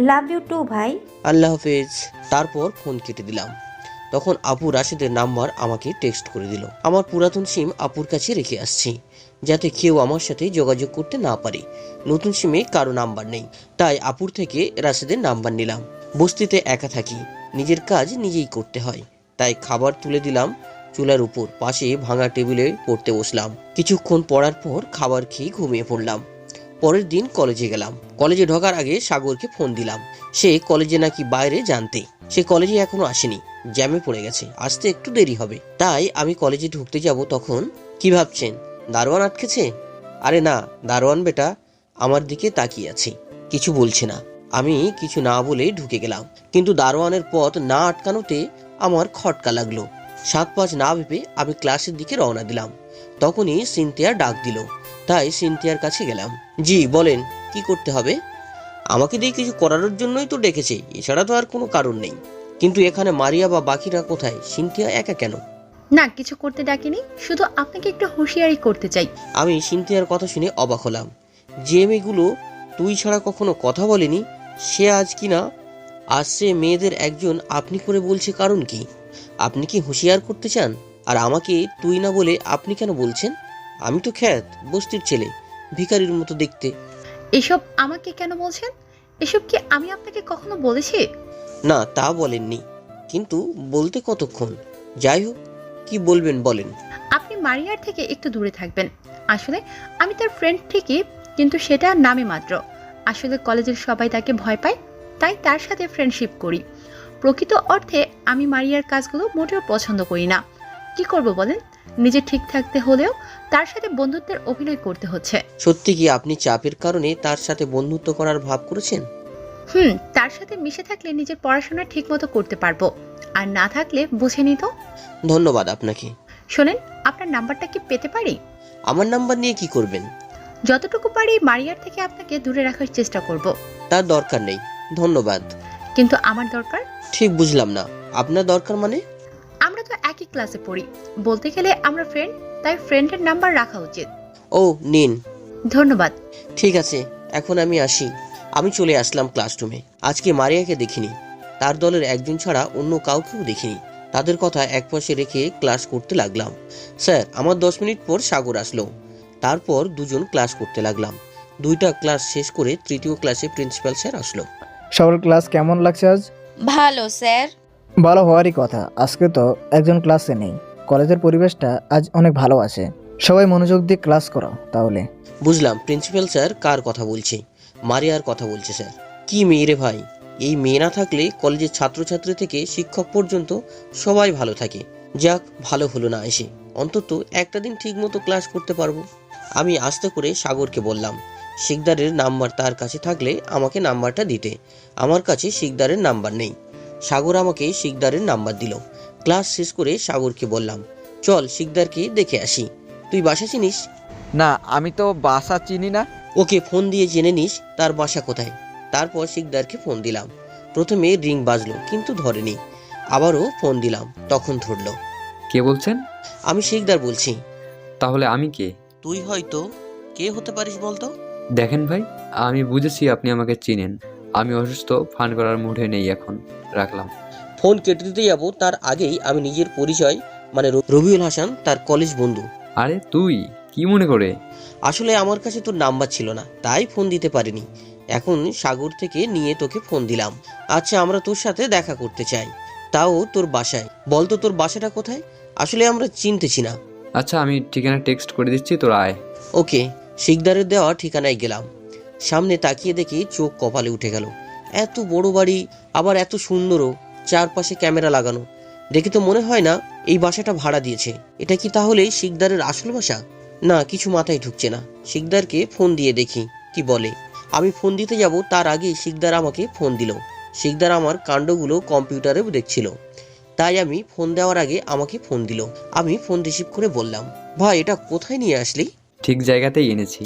লাভ ইউ টু ভাই। আল্লাহ হাফেজ। তারপর ফোন কেটে দিলাম। তখন আপু রাশেদের নাম্বার আমাকে টেক্সট করে দিল। আমার পুরাতন সিম আপুর কাছে রেখে আসছি, যাতে কেউ আমার সাথে যোগাযোগ করতে না পারে। নতুন সিমে কারো নাম্বার নেই, তাই আপুর থেকে রাশেদের নাম্বার নিলাম। বস্তিতে একা থাকি, নিজের কাজ নিজেই করতে হয়, তাই খাবার তুলে দিলাম চুলার উপর। পাশে ভাঙা টেবিলে পড়তে বসলাম। কিছুক্ষণ পড়ার পর খাবার খেয়ে ঘুমিয়ে পড়লাম। পরের দিন কলেজে গেলাম। কলেজে ঢোকার আগে সাগরকে ফোন দিলাম। সে কলেজে নাকি বাইরে জানতে। সে কলেজে এখনো আসেনি, জ্যামে পড়ে গেছে, আসতে একটু দেরি হবে। তাই আমি কলেজে ঢুকতে যাব। তখন কি ভাবছেন, দারোয়ান আটকেছে? আরে না, দারোয়ান বেটা আমার দিকে তাকিয়ে আছে, কিছু বলছে না। আমি কিছু না বলে ঢুকে গেলাম, কিন্তু দারোয়ানের পথ না আটকানোতে আমার খটকা লাগলো। 7-5 না ভেবে আমি ক্লাসের দিকে রওনা দিলাম। তখনই সিনথিয়া ডাক দিল, তাই সিনথিয়ার কাছে গেলাম। জি বলেন, কি করতে হবে? আমাকে দিয়ে কিছু করানোর জন্যই তো ডেকেছে, এছাড়া তো আর কোনো কারণ নেই। কিন্তু এখানে মারিয়া বা বাকিরা কোথায়? সিনথিয়া একা কেন? না, কিছু করতে ডাকিনি, শুধু আপনাকে একটু হুঁশিয়ারি করতে চাই। আমি সিনথিয়ার কথা শুনে অবাক হলাম। যে মেয়েগুলো তুই ছাড়া কখনো কথা বলেনি, সে আজ কিনা আসছে মেয়েদের একজন আপনি করে বলছে। কারণ কি? আপনি কি হুঁশিয়ার করতে চান? আর আমাকে তুই না বলে আপনি কেন বলছেন? আমি তো খ্যাত বস্তির ছেলে, ভিখারির মতো দেখতে। এসব আমাকে কেন বলছেন? এসব কি আমি আপনাকে কখনো বলেছি? না, তা বলেননি, কিন্তু বলতে কতক্ষণ। যাই হোক, কি বলবেন বলেন। আপনি মারিয়ার থেকে একটু দূরে থাকবেন। আসলে আমি তার ফ্রেন্ড ঠিকই, কিন্তু সেটা নামে মাত্র। আসলে কলেজের সবাই তাকে ভয় পায়, তাই তার সাথে ফ্রেন্ডশিপ করি। প্রকৃত অর্থে আমি মারিয়ার কাজগুলো মোটেও পছন্দ করি না। কি করব বলেন? নিজে ঠিক থাকতে হলেও তার সাথে বন্ধুত্বের অভিনয় করতে হচ্ছে। সত্যি কি আপনি চাপের কারণে তার সাথে বন্ধুত্ব করার ভাব করেছেন? তার সাথে মিশে থাকলে নিজের পড়াশোনা ঠিক মতো করতে পারবো, আর না থাকলে বুঝে নিত। ধন্যবাদ আপনাকে। শোনেন, আপনার নাম্বারটা কি পেতে পারি? আমার নাম্বার নিয়ে কি করবেন? যতটুকু পারি মারিয়ার থেকে আপনাকে দূরে রাখার চেষ্টা করব। তার দরকার নেই, ধন্যবাদ। কিন্তু আমার দরকার। ঠিক বুঝলাম না, আপনার দরকার মানে? আমরা তো একই ক্লাসে পড়ি, বলতে গেলে আমরা ফ্রেন্ড, তাই ফ্রেন্ডের নাম্বার রাখা উচিত। ও নিন। ধন্যবাদ। ঠিক আছে, এখন আমি আসি। আমি চলে আসলাম ক্লাসরুমে। আজকে মারিয়াকে দেখিনি, তার দলের একজন ছাড়া অন্য কাউকেও দেখিনি। তাদের কথা একপাশে রেখে ক্লাস করতে লাগলাম। স্যার, আমার 10 মিনিট পর সাগর আসলো। তারপর দুজন ক্লাস করতে লাগলাম। 2টা ক্লাস শেষ করে 3য় ক্লাসে প্রিন্সিপাল স্যার আসলো। সবার ক্লাস কেমন লাগছে আজ? ভালো স্যার। ভালো হওয়ারই কথা, আজকে তো একজন ক্লাসে নেই। কলেজের পরিবেশটা আজ অনেক ভালো আছে, সবাই মনোযোগ দিয়ে ক্লাস করো তাহলে। বুঝলাম প্রিন্সিপাল স্যার কার কথা বলছে। মারিয়ার কথা বলছে স্যার। কি মেয়ে রে ভাই, এই মেয়ে না থাকলে কলেজের ছাত্রছাত্রী থেকে শিক্ষক পর্যন্ত সবাই ভালো থাকে। যাক, ভালো হলো না এসে, অন্তত একটা দিন ঠিক মতো ক্লাস করতে পারবো। আমি আস্তে করে সাগরকে বললাম, শিকদারের নাম্বার তার কাছে থাকলে আমাকে নাম্বারটা দিতে। আমার কাছে শিকদারের নাম্বার নেই। সাগর আমাকে শিকদারের নাম্বার দিল। ক্লাস শেষ করে সাগরকে বললাম, চল শিকদারকে দেখে আসি। তুই বাসা চিনিস? না, আমি তো বাসা চিনি না। ওকে ফোন দিয়ে জেনে নিস তার বাসা কোথায়। তারপর শিকদারকে ফোন দিলাম। প্রথমে রিং বাজলো কিন্তু ধরেনি। আবারও ফোন দিলাম, তখন ধরলো। কে বলছেন? আমি শিকদার বলছি। তাহলে আমি কে? তুই হয়তো কে হতে পারিস বলতো? দেখেন ভাই, আমি বুঝেছি আপনি আমাকে চিনেন। আমি অসুস্থ, ফান করার মুডে নেই এখন। রাখলাম। ফোন কেটে দিতে যাবো তার আগেই আমি নিজের পরিচয় মানে রবিউল হাসান, তার কলেজ বন্ধু। আরে তুই কি মনে করে? আসলে আমার কাছে তোর নাম্বার ছিল না, তাই ফোন দিতে পারিনি। এখন সাগর থেকে নিয়ে তোকে ফোন দিলাম। আচ্ছা, আমরা তোর সাথে দেখা করতে চাই, তাও তোর বাসায়। বলতো তোর বাসাটা কোথায়? আসলে আমরা চিনতেছি না। আচ্ছা, আমি ঠিকানা টেক্সট করে দিচ্ছি, তোরা আয়। ওকে। শিকদারের দেওয়া ঠিকানায় গেলাম। সামনে তাকিয়ে দেখি চোখ কপালে উঠে গেল। এত বড় বাড়ি, আবার এত সুন্দরও, চারপাশে ক্যামেরা লাগানো। দেখে তো মনে হয় না এই বাসাটা ভাড়া দিয়েছে। এটা কি তাহলে শিকদারের আসল বাসা? না, কিছু মাথায় ঢুকছে না। শিকদারকে ফোন দিয়ে দেখি কি বলে। আমি ফোন দিতে যাব তার আগে শিকদার আমাকে ফোন দিল। শিকদার আমার কাণ্ডগুলো কম্পিউটারে দেখছিল, তাই আমি ফোন দেওয়ার আগে আমাকে ফোন দিল। আমি ফোন রিসিভ করে বললাম, ভাই এটা কোথায় নিয়ে আসলি? ঠিক জায়গাতেই এনেছি।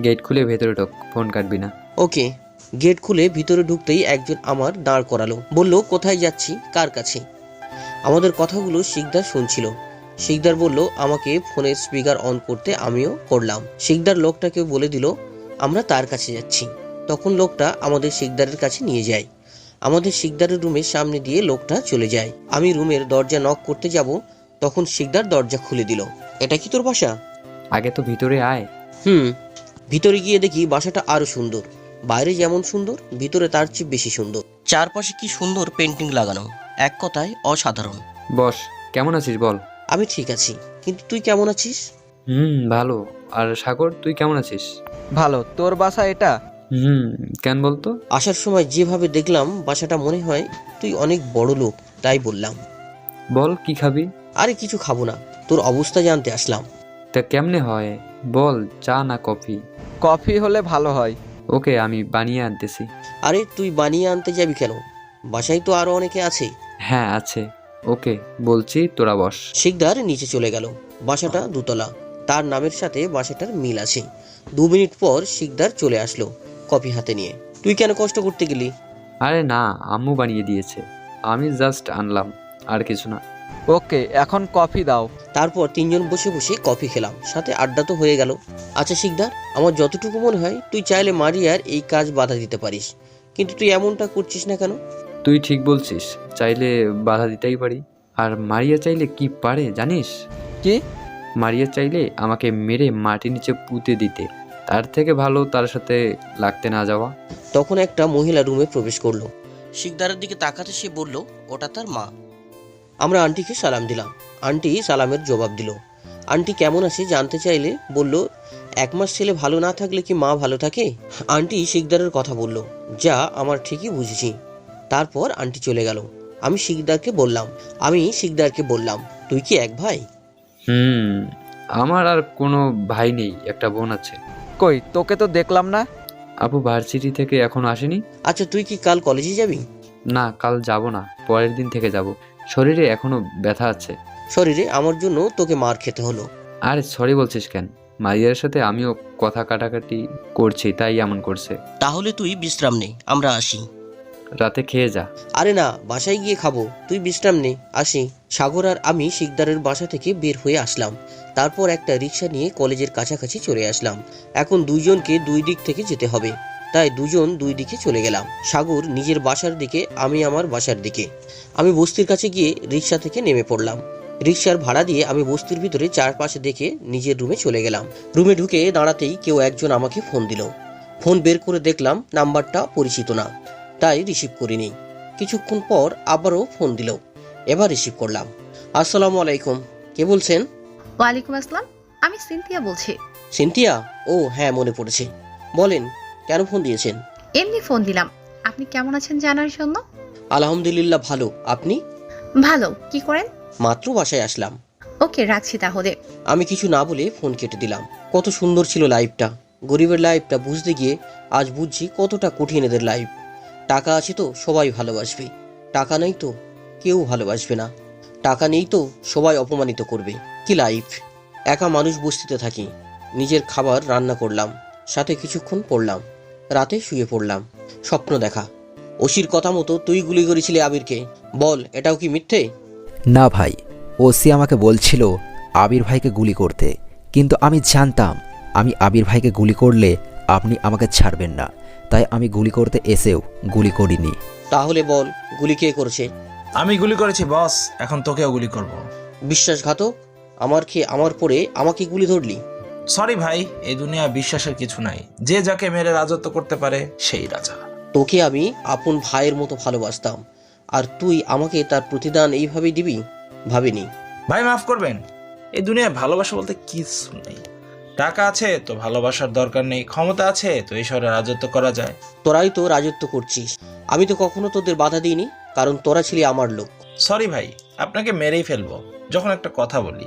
গেট খুলে ভেতরে ঢোক, ফোন কাটবি না। ওকে। গেট খুলে ভিতরে ঢুকতেই একজন আমার দাঁড় করালো। বলল, কোথায় যাচ্ছি, কার কাছে? আমাদের কথাগুলো শিকদার শুনছিল। শিকদার বলল আমাকে ফোনের স্পিকার অন করতে, আমিও করলাম। শিকদার লোকটাকে বলে দিল আমরা তার কাছে যাচ্ছি। তখন লোকটা আমাদের শিকদারের কাছে নিয়ে যায়। আমাদের শিকদারের রুমের সামনে দিয়ে লোকটা চলে যায়। আমি রুমের দরজা নক করতে যাব, তখন শিকদার দরজা খুলে দিল। এটা কি তোর বাসা? আগে তো ভিতরে আয়। ভিতরে গিয়ে দেখি বাসাটা আরো সুন্দর। বাইরে যেমন সুন্দর, ভিতরে তার চেয়ে বেশি সুন্দর। চারপাশে কি সুন্দর পেন্টিং লাগানো, এক কথায় অসাধারণ। বস, কেমন আছিস বল? আমি ঠিক আছি, কিন্তু তুই কেমন আছিস? ভালো। আর সাগর, তুই কেমন আছিস? ভালো। তোর বাসা এটা? কেন বলতো? আসার সময় যেভাবে দেখলাম বাসাটা, মনে হয় তুই অনেক বড় লোক, তাই বললাম। বল, কি খাবি? আরে কিছু খাবো না, তোর অবস্থা জানতে আসলাম। তা কেমনে হয় বল, চা না কফি? কফি হলে ভালো হয়। ওকে, আমি বানিয়ে আনতেছি। আরে তুই বানিয়ে আনতে যাবি কেন? বাসায় তো আরো অনেকে আছে। হ্যাঁ আছে। ওকে বলছি, তোরা বস। শিকদার নিচে চলে গেল। বাসাটা দুতলা, তার নামের সাথে বাসাটার মিল আছে। 2 মিনিট পর শিকদার চলে আসলো কফি হাতে নিয়ে। তুই কেন কষ্ট করতে গেলি? আরে না, আম্মু বানিয়ে দিয়েছে, আমি জাস্ট আনলাম, আর কিছু না। ওকে, এখন কফি দাও। তারপর 3 জন বসে বসে কফি খেলাম, সাথে আড্ডা তো হয়ে গেল। আচ্ছা শিকদার, আমার যতটুকু মনে হয় তুই চাইলে মারিয়ার এই কাজ বাধা দিতে পারিস, কিন্তু তুই এমনটা করছিস না কেন? তুই ঠিক বলছিস, চাইলে বাধা দিতেই পারি। আর মারিয়া চাইলে কি পারে জানিস? কি? মারিয়া চাইলে আমাকে মেরে মাটির নিচে পুঁতে দিতে। তার থেকে ভালো তার সাথে লাগতে না যাওয়া। তখন একটা মহিলা রুমে প্রবেশ করলো। শিকদারের দিকে তাকাতে সে বলল ওটা তার মা। আমরা আন্টিকে সালাম দিলাম। আন্টি সালামের জবাব দিল। আন্টি কেমন আছে জানতে চাইলে বলল, 1 মাস ছেলে ভালো না থাকলে কি মা ভালো থাকে? আন্টি শিকদারের কথা বলল, যা আমার ঠিকই বুঝেছি। তারপর আন্টি চলে গেল। আমি শিকদারকে বললাম তুই কি এক ভাই? আমার আর কোনো ভাই নেই, একটা বোন আছে। কই, তোকে তো দেখলাম না। আপু ভার্সিটি থেকে এখনো আসেনি। আচ্ছা তুই কি কাল কলেজে যাবি? না, কাল যাব না, পরের দিন থেকে যাব। শরীরে এখনো ব্যথা আছে। শরীরে? আমার জন্য তোকে মার খেতে হলো। আরে সরি বলছিস কেন? মারিয়ার সাথে আমিও কথা কাটাকাটি করছি, তাই এমন করছে। তাহলে তুই বিশ্রাম নে, আমরা আসি। রাতে খেয়ে যা। আরে না, বাসায় গিয়ে খাবো, তুই বিশ্রাম নে, আসি। সাগর আর আমি শিকদারের বাসা থেকে বের হয়ে আসলাম। তারপর একটা রিক্সা নিয়ে কলেজের কাছাকাছি চলে আসলাম। এখন 2 জনকে 2 দিক থেকে যেতে হবে, তাই 2 জন 2 দিকে চলে গেলাম। সাগর নিজের বাসার দিকে, আমি আমার বাসার দিকে। আমি বস্তির কাছে গিয়ে রিক্সা থেকে নেমে পড়লাম। রিক্সার ভাড়া দিয়ে আমি বস্তির ভিতরে চারপাশে দেখে নিজের রুমে চলে গেলাম। রুমে ঢুকে দাঁড়াতেই কেউ একজন আমাকে ফোন দিল। ফোন বের করে দেখলাম নাম্বারটা পরিচিত না, তাই রিসিভ করিনি। কিছুক্ষণ পর আবারও ফোন দিল, এবার রিসিভ করলাম। আসসালামু আলাইকুম, কে বলছেন? ওয়ালাইকুম আসসালাম, আমি সিনথিয়া বলছি। সিনথিয়া? ও হ্যাঁ, মনে পড়েছে। বলেন, কেন ফোন দিয়েছেন? এমনি ফোন দিলাম, আপনি কেমন আছেন জানার জন্য। আলহামদুলিল্লাহ ভালো, আপনি? ভালো। কি করেন? মাত্র বাসায় আসলাম। ওকে, রাখছি তাহলে। আমি কিছু না বলে ফোন কেটে দিলাম। কত সুন্দর ছিল লাইফটা। গরিবের লাইফটা বুঝতে গিয়ে আজ বুঝছি কতটা কঠিন এদের লাইফ। টাকা আছে তো সবাই ভালোবাসবে, টাকা নেই তো কেউ ভালোবাসবে না। টাকা নেই তো সবাই অপমানিত করবে। কি লাইফ! একা মানুষ বস্তিতে থাকি, নিজের খাবার রান্না করলাম, সাথে কিছুক্ষণ পড়লাম, রাতে শুয়ে পড়লাম। স্বপ্ন দেখা, ওসির কথা মতো তুই গুলি করেছিলি আবিরকে, বল এটাও কি মিথ্যে? না ভাই, ওসি আমাকে বলছিল আবির ভাইকে গুলি করতে, কিন্তু আমি জানতাম আমি আবির ভাইকে গুলি করলে আপনি আমাকে ছাড়বেন না, তাই আমি গুলি করতে এসেও গুলি করিনি। তাহলে বল গুলি কে করেছে? আমি গুলি করেছি বস, এখন তোকেও গুলি করব। বিশ্বাসঘাতক, আমার খেয়ে আমার পরে আমাকে গুলি ধরলি? সরি ভাই, এই দুনিয়ায় বিশ্বাসের কিছু নাই, যে যাকে মেরে রাজত্ব করতে পারে সেই রাজা। তোকে আমি আপন ভাইয়ের মতো ভালোবাসতাম, আর তুই আমাকে তার প্রতিদান এইভাবেই দিবি? ভাবিনি। ভাই মাফ করবেন, এই দুনিয়ায় ভালোবাসা বলতে কিছু নেই। টাকা আছে তো ভালোবাসার দরকার নেই, ক্ষমতা আছে তো এই শহরে রাজত্ব করা যায়। তোরাই তো রাজত্ব করছিস, আমি তো কখনো তোদের বাধা দিইনি, কারণ তোরা ছিলি আমার লোক। সরি ভাই, আপনাকে মেরেই ফেলবো যখন একটা কথা বলি।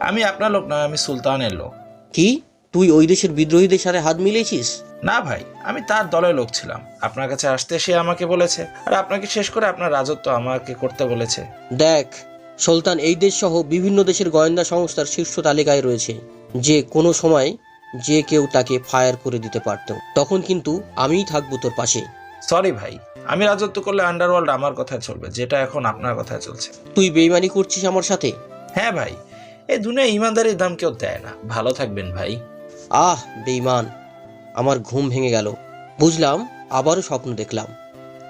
আমি আপনার লোক নয়, আমি সুলতানের লোক। কি তুই ওই দেশের বিদ্রোহীদের সাথে হাত মিলিয়েছিস? না ভাই, আমি তার দলের লোক ছিলাম। আপনার কাছে আসতে সে আমাকে বলেছে, আর আপনাকে শেষ করে আপনার রাজত্ব আমাকে করতে বলেছে। দেখ সুলতান এই দেশ সহ বিভিন্ন দেশের গোয়েন্দা সংস্থার শীর্ষ তালিকায় রয়েছে, যে কোনো সময় যে কেউ তাকে ফায়ার করে দিতে পারত, তখন কিন্তু আমিই থাকবো তোর পাশে। সরি ভাই, আমি রাজত্ব করলে আন্ডারওয়ার্ল্ড আমার কথায় চলবে, যেটা এখন আপনার কথায় চলছে। তুই বেইমানি করছিস আমার সাথে? হ্যাঁ ভাই, এই দুনিয়ায় ইমানদারির দাম কেউ দেয় না। ভালো থাকবেন ভাই। আহ বেইমান, আমার ঘুম ভেঙে গেল। বুঝলাম আবারও স্বপ্ন দেখলাম।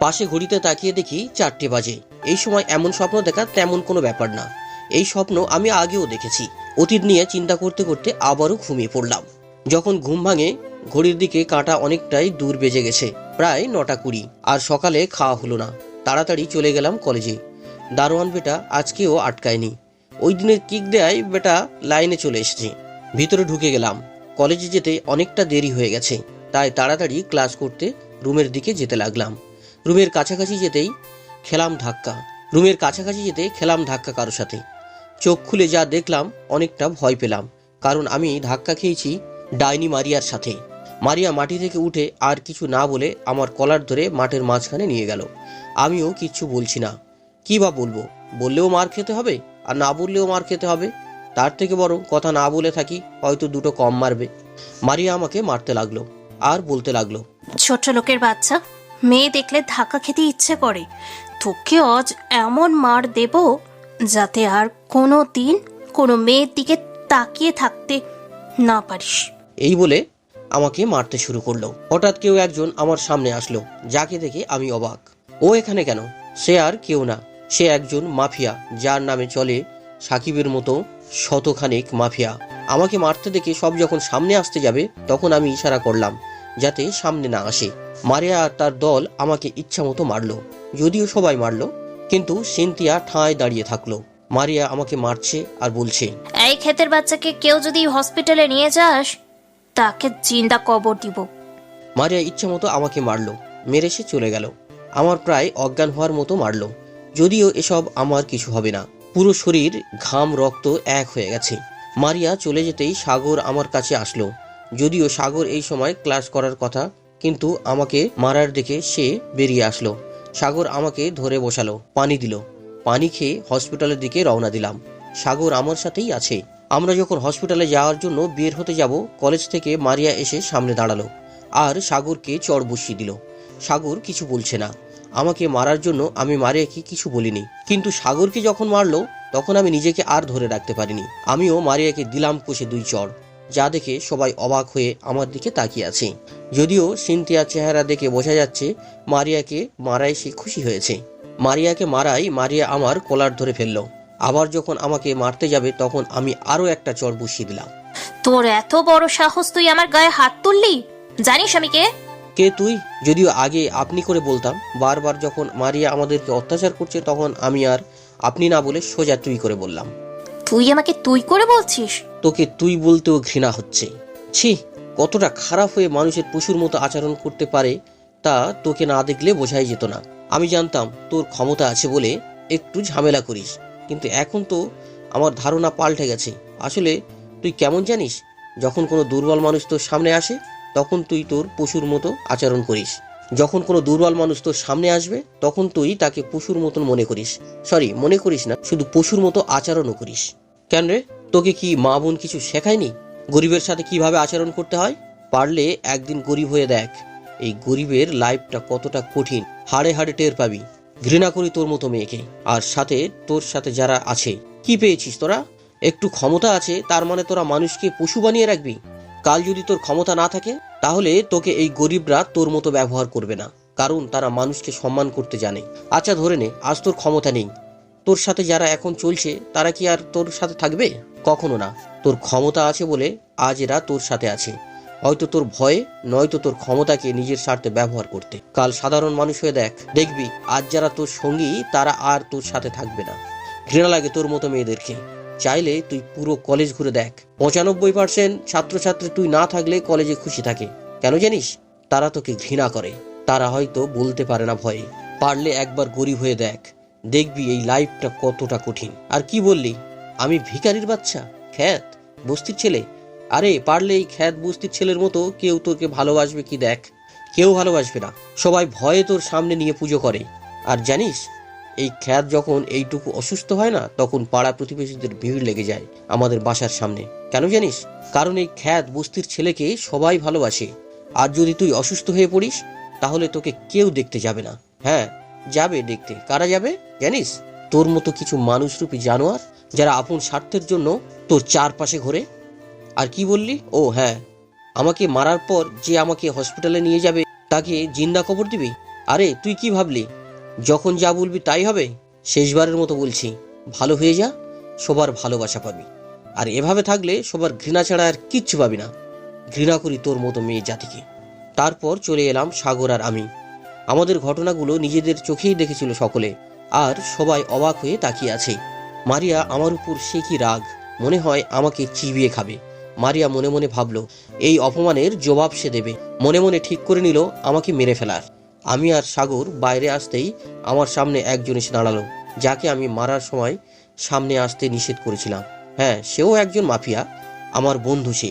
পাশে ঘড়িতে তাকিয়ে দেখি 4টে বাজে। এই সময় এমন স্বপ্ন দেখা তেমন কোনো ব্যাপার না। এই স্বপ্ন আমি আগেও দেখেছি। অতীত নিয়ে চিন্তা করতে করতে আবারও ঘুমিয়ে পড়লাম। যখন ঘুম ভাঙে ঘড়ির দিকে কাঁটা অনেকটাই দূর বেজে গেছে, প্রায় 9:20। আর সকালে খাওয়া হলো না, তাড়াতাড়ি চলে গেলাম কলেজে। দারোয়ান বেটা আজকেও আটকায়নি, ওই দিনের কিক দেয় বেটা লাইনে চলে এসেছে। ভিতরে ঢুকে গেলাম। কলেজে যেতে অনেকটা দেরি হয়ে গেছে, তাই তাড়াতাড়ি ক্লাস করতে রুমের দিকে যেতে লাগলাম। রুমের কাছাকাছি যেতেই খেলাম ধাক্কা কারোর সাথে। চোখ খুলে যা দেখলাম অনেকটা ভয় পেলাম, কারণ আমি ধাক্কা খেয়েছি ডাইনি মারিয়ার সাথে। মারিয়া মাটি থেকে উঠে আর কিছু না বলে আমার কলার ধরে মাঠের মাঝখানে নিয়ে গেল। আমিও কিচ্ছু বলছি না, কি বা বলবো? বললেও মার খেতে হবে, আর না বললেও মার খেতে হবে। তার থেকে বরং কথা না বলে থাকি, হয়তো দুটো কম মারবে। মারিয়া আমাকে মারতে লাগলো আর বলতে লাগলো, ছোট লোকের বাচ্চা, মেয়ে দেখলে ধাক্কা খেতে ইচ্ছে করে। তোকে আজ এমন মার দেব যাতে আর কোনো দিন কোনো মেয়ের দিকে তাকিয়ে থাকতে না পারিস। এই বলে আমাকে মারতে শুরু করলো। হঠাৎ কেউ একজন আমার সামনে আসলো, যাকে দেখে আমি অবাক। ও এখানে কেন? সে আর কেউ না, সে একজন মাফিয়া, যার নামে চলে সাকিবের মতো শতখানিক মাফিয়া। আমাকে মারতে দেখে সব যখন সামনে আসতে যাবে, তখন আমি ইশারা করলাম যাতে সামনে না আসে। মারিয়া আর তার দল আমাকে ইচ্ছা মতো মারলো, যদিও সবাই মারলো, কিন্তু সিনথিয়া ঠায় দাঁড়িয়ে থাকলো। মারিয়া আমাকে মারছে আর বলছে, এই ক্ষেতের বাচ্চাকে কেউ যদি হসপিটালে নিয়ে যাস, তাকে জিন্দা কবর দিব। মারিয়া ইচ্ছা মতো আমাকে মারলো, মেরে সে চলে গেল। আমার প্রায় অজ্ঞান হওয়ার মতো মারলো, যদিও এসব আমার কিছু হবে না। পুরো শরীর ঘাম রক্ত এক হয়ে গেছে। মারিয়া চলে যেতেই সাগর আমার কাছে আসলো, যদিও সাগর এই সময় ক্লাস করার কথা, কিন্তু আমাকে মারার দেখে সে বেরিয়ে আসলো। সাগর আমাকে ধরে বসালো, পানি দিল। পানি খেয়ে হসপিটালের দিকে রওনা দিলাম। সাগর আমার সাথেই আছে। আমরা যখন হসপিটালে যাওয়ার জন্য বের হতে যাব, কলেজ থেকে মারিয়া এসে সামনে দাঁড়ালো আর সাগরকে চড় বসিয়ে দিল। সাগর কিছু বলছে না। আমাকে মারার জন্য আমি মারিয়াকে কিছু বলিনি, কিন্তু সাগরকে যখন মারলো তখন আমি নিজেকে আর ধরে রাখতে পারিনি। আমিও মারিয়াকে দিলাম কষে 2 চড়, যা দেখে সবাই অবাক হয়ে আমার দিকে তাকিয়ে আছে। যদিও সিনথিয়ার চেহারা দেখে বোঝা যাচ্ছে মারিয়াকে মারায় সে খুশি হয়েছে। মারিয়াকে মারাই মারিয়া আমার কলার ধরে ফেললো। আবার যখন আমাকে মারতে যাবে, তখন আমি আরো একটা চড় বসিয়ে দিলাম। তোর এত বড় সাহস, তুই আমার গায়ে হাত তুললি? জানিস আমি কে? কে তুই? যদিও আগে আপনি করে বলতাম, বারবার যখন মারিয়া আমাদেরকে অত্যাচার করছে তখন আমি আর আপনি না বলে সোজা তুই করে বললাম। তুই আমাকে তুই করে বলছিস? তোকে তুই বলতেও ঘৃণা হচ্ছে। ছি, কতটা খারাপ হয়ে মানুষের পশুর মতো আচরণ করতে পারে তা তোকে না দেখলে বোঝাই যেত না। আমি জানতাম তোর ক্ষমতা আছে বলে একটু ঝামেলা করিস, কিন্তু এখন তো আমার ধারণা পাল্টে গেছে। আসলে তুই কেমন জানিস? যখন কোনো দুর্বল মানুষ তোর সামনে আসে, তখন তুই তোর পশুর মতো আচরণ করিস। যখন কোনো দুর্বল মানুষ তোর সামনে আসবে, তখন তুই তাকে পশুর মতন মনে করিস। মনে করিস না, শুধু পশুর মতো আচরণও করিস। কেন রে, তোকে কি মা বোন কিছু শেখায়নি গরিবের সাথে কিভাবে আচরণ করতে হয়? পারলে একদিন গরিব হয়ে দেখ। এই গরিবের লাইফটা কতটা কঠিন হাড়ে হাড়ে টের পাবি। ঘৃণা করি তোর মতো মেয়েকে, আর সাথে তোর সাথে যারা আছে। কি পেয়েছিস তোরা? একটু ক্ষমতা আছে তার মানে তোরা মানুষকে পশু বানিয়ে রাখবি? কাল যদি তোর ক্ষমতা না থাকে তাহলে তোকে এই গরিবরা তোর মতো ব্যবহার করবে না, কারণ তারা মানুষকে সম্মান করতে জানে। আচ্ছা ধরে নে আজ তোর ক্ষমতা নেই, তোর সাথে যারা এখন চলছে তারা কি আর তোর সাথে থাকবে? কখনো না। তোর ক্ষমতা আছে বলে আজ এরা তোর সাথে আছে, হয়তো তোর ভয়ে, নয়তো তোর ক্ষমতাকে নিজের স্বার্থে ব্যবহার করতে। কাল সাধারণ মানুষ হয়ে দেখ, দেখবি আজ যারা তোর সঙ্গী তারা আর তোর সাথে থাকবে না। ঘৃণা লাগে তোর মতো মেয়েদেরকে। চাইলে তুই পুরো কলেজ ঘুরে দেখ, 95% ছাত্রছাত্রী তুই না থাকলে কলেজে খুশি থাকে। কেন জানিস? তারা তোকে ঘৃণা করে, তারা হয়তো বলতে পারে না ভয়ে। পারলে একবার গরিব হয়ে দেখ, দেখবি এই লাইফটা কতটা কঠিন। আর কি বললি? আমি ভিখারির বাচ্চা, খ্যাত বস্তির ছেলে? আরে পারলে এই খ্যাত বস্তির ছেলের মতো কেউ তোকে ভালোবাসবে কি? দেখ, কেউ ভালোবাসবে না। সবাই ভয়ে তোর সামনে নিয়ে পুজো করে। আর জানিস, এই খ্যাত যখন এইটুকু অসুস্থ হয় না, তখন পাড়া প্রতিবেশীদের ভিড় লেগে যায় আমাদের বাসার সামনে। কেন জানিস? কারণ এই খ্যাত বস্তির ছেলেকে সবাই ভালোবাসে। আর যদি তুই অসুস্থ হয়ে পড়িস তাহলে তোকে কেউ দেখতে যাবে না। হ্যাঁ, যাবে দেখতে। কারা যাবে জানিস? তোর মতো কিছু মানুষরূপী জানোয়ার, যারা আপন স্বার্থের জন্য তোর চারপাশে ঘোরে। আর কি বললি? ও হ্যাঁ, আমাকে মারার পর যে আমাকে হসপিটালে নিয়ে যাবে তাকে জিন্দা কবর দিবি? আরে তুই কি ভাবলি যখন যা বলবি তাই হবে? শেষবারের মতো বলছি, ভালো হয়ে যা, সবার ভালোবাসা পাবি। আর এভাবে থাকলে সবার ঘৃণা ছাড়া আর কিচ্ছু পাবি না। ঘৃণা করি তোর মতো মেয়ে জাতিকে। তারপর চলে এলাম সাগর আর আমি। আমাদের ঘটনাগুলো নিজেদের চোখেই দেখেছিল সকলে, আর সবাই অবাক হয়ে তাকিয়ে আছে। মারিয়া আমার উপর সে কি রাগ, মনে হয় আমাকে চিবিয়ে খাবে। মারিয়া মনে মনে ভাবলো এই অপমানের জবাব সে দেবে। মনে মনে ঠিক করে নিল আমাকে মেরে ফেলার। আমি আর সাগর বাইরে আসতেই আমার সামনে একজন এসে দাঁড়ালো, যাকে আমি মারার সময় সামনে আসতে নিষেধ করেছিলাম। হ্যাঁ, সেও একজন মাফিয়া, আমার বন্ধু সে।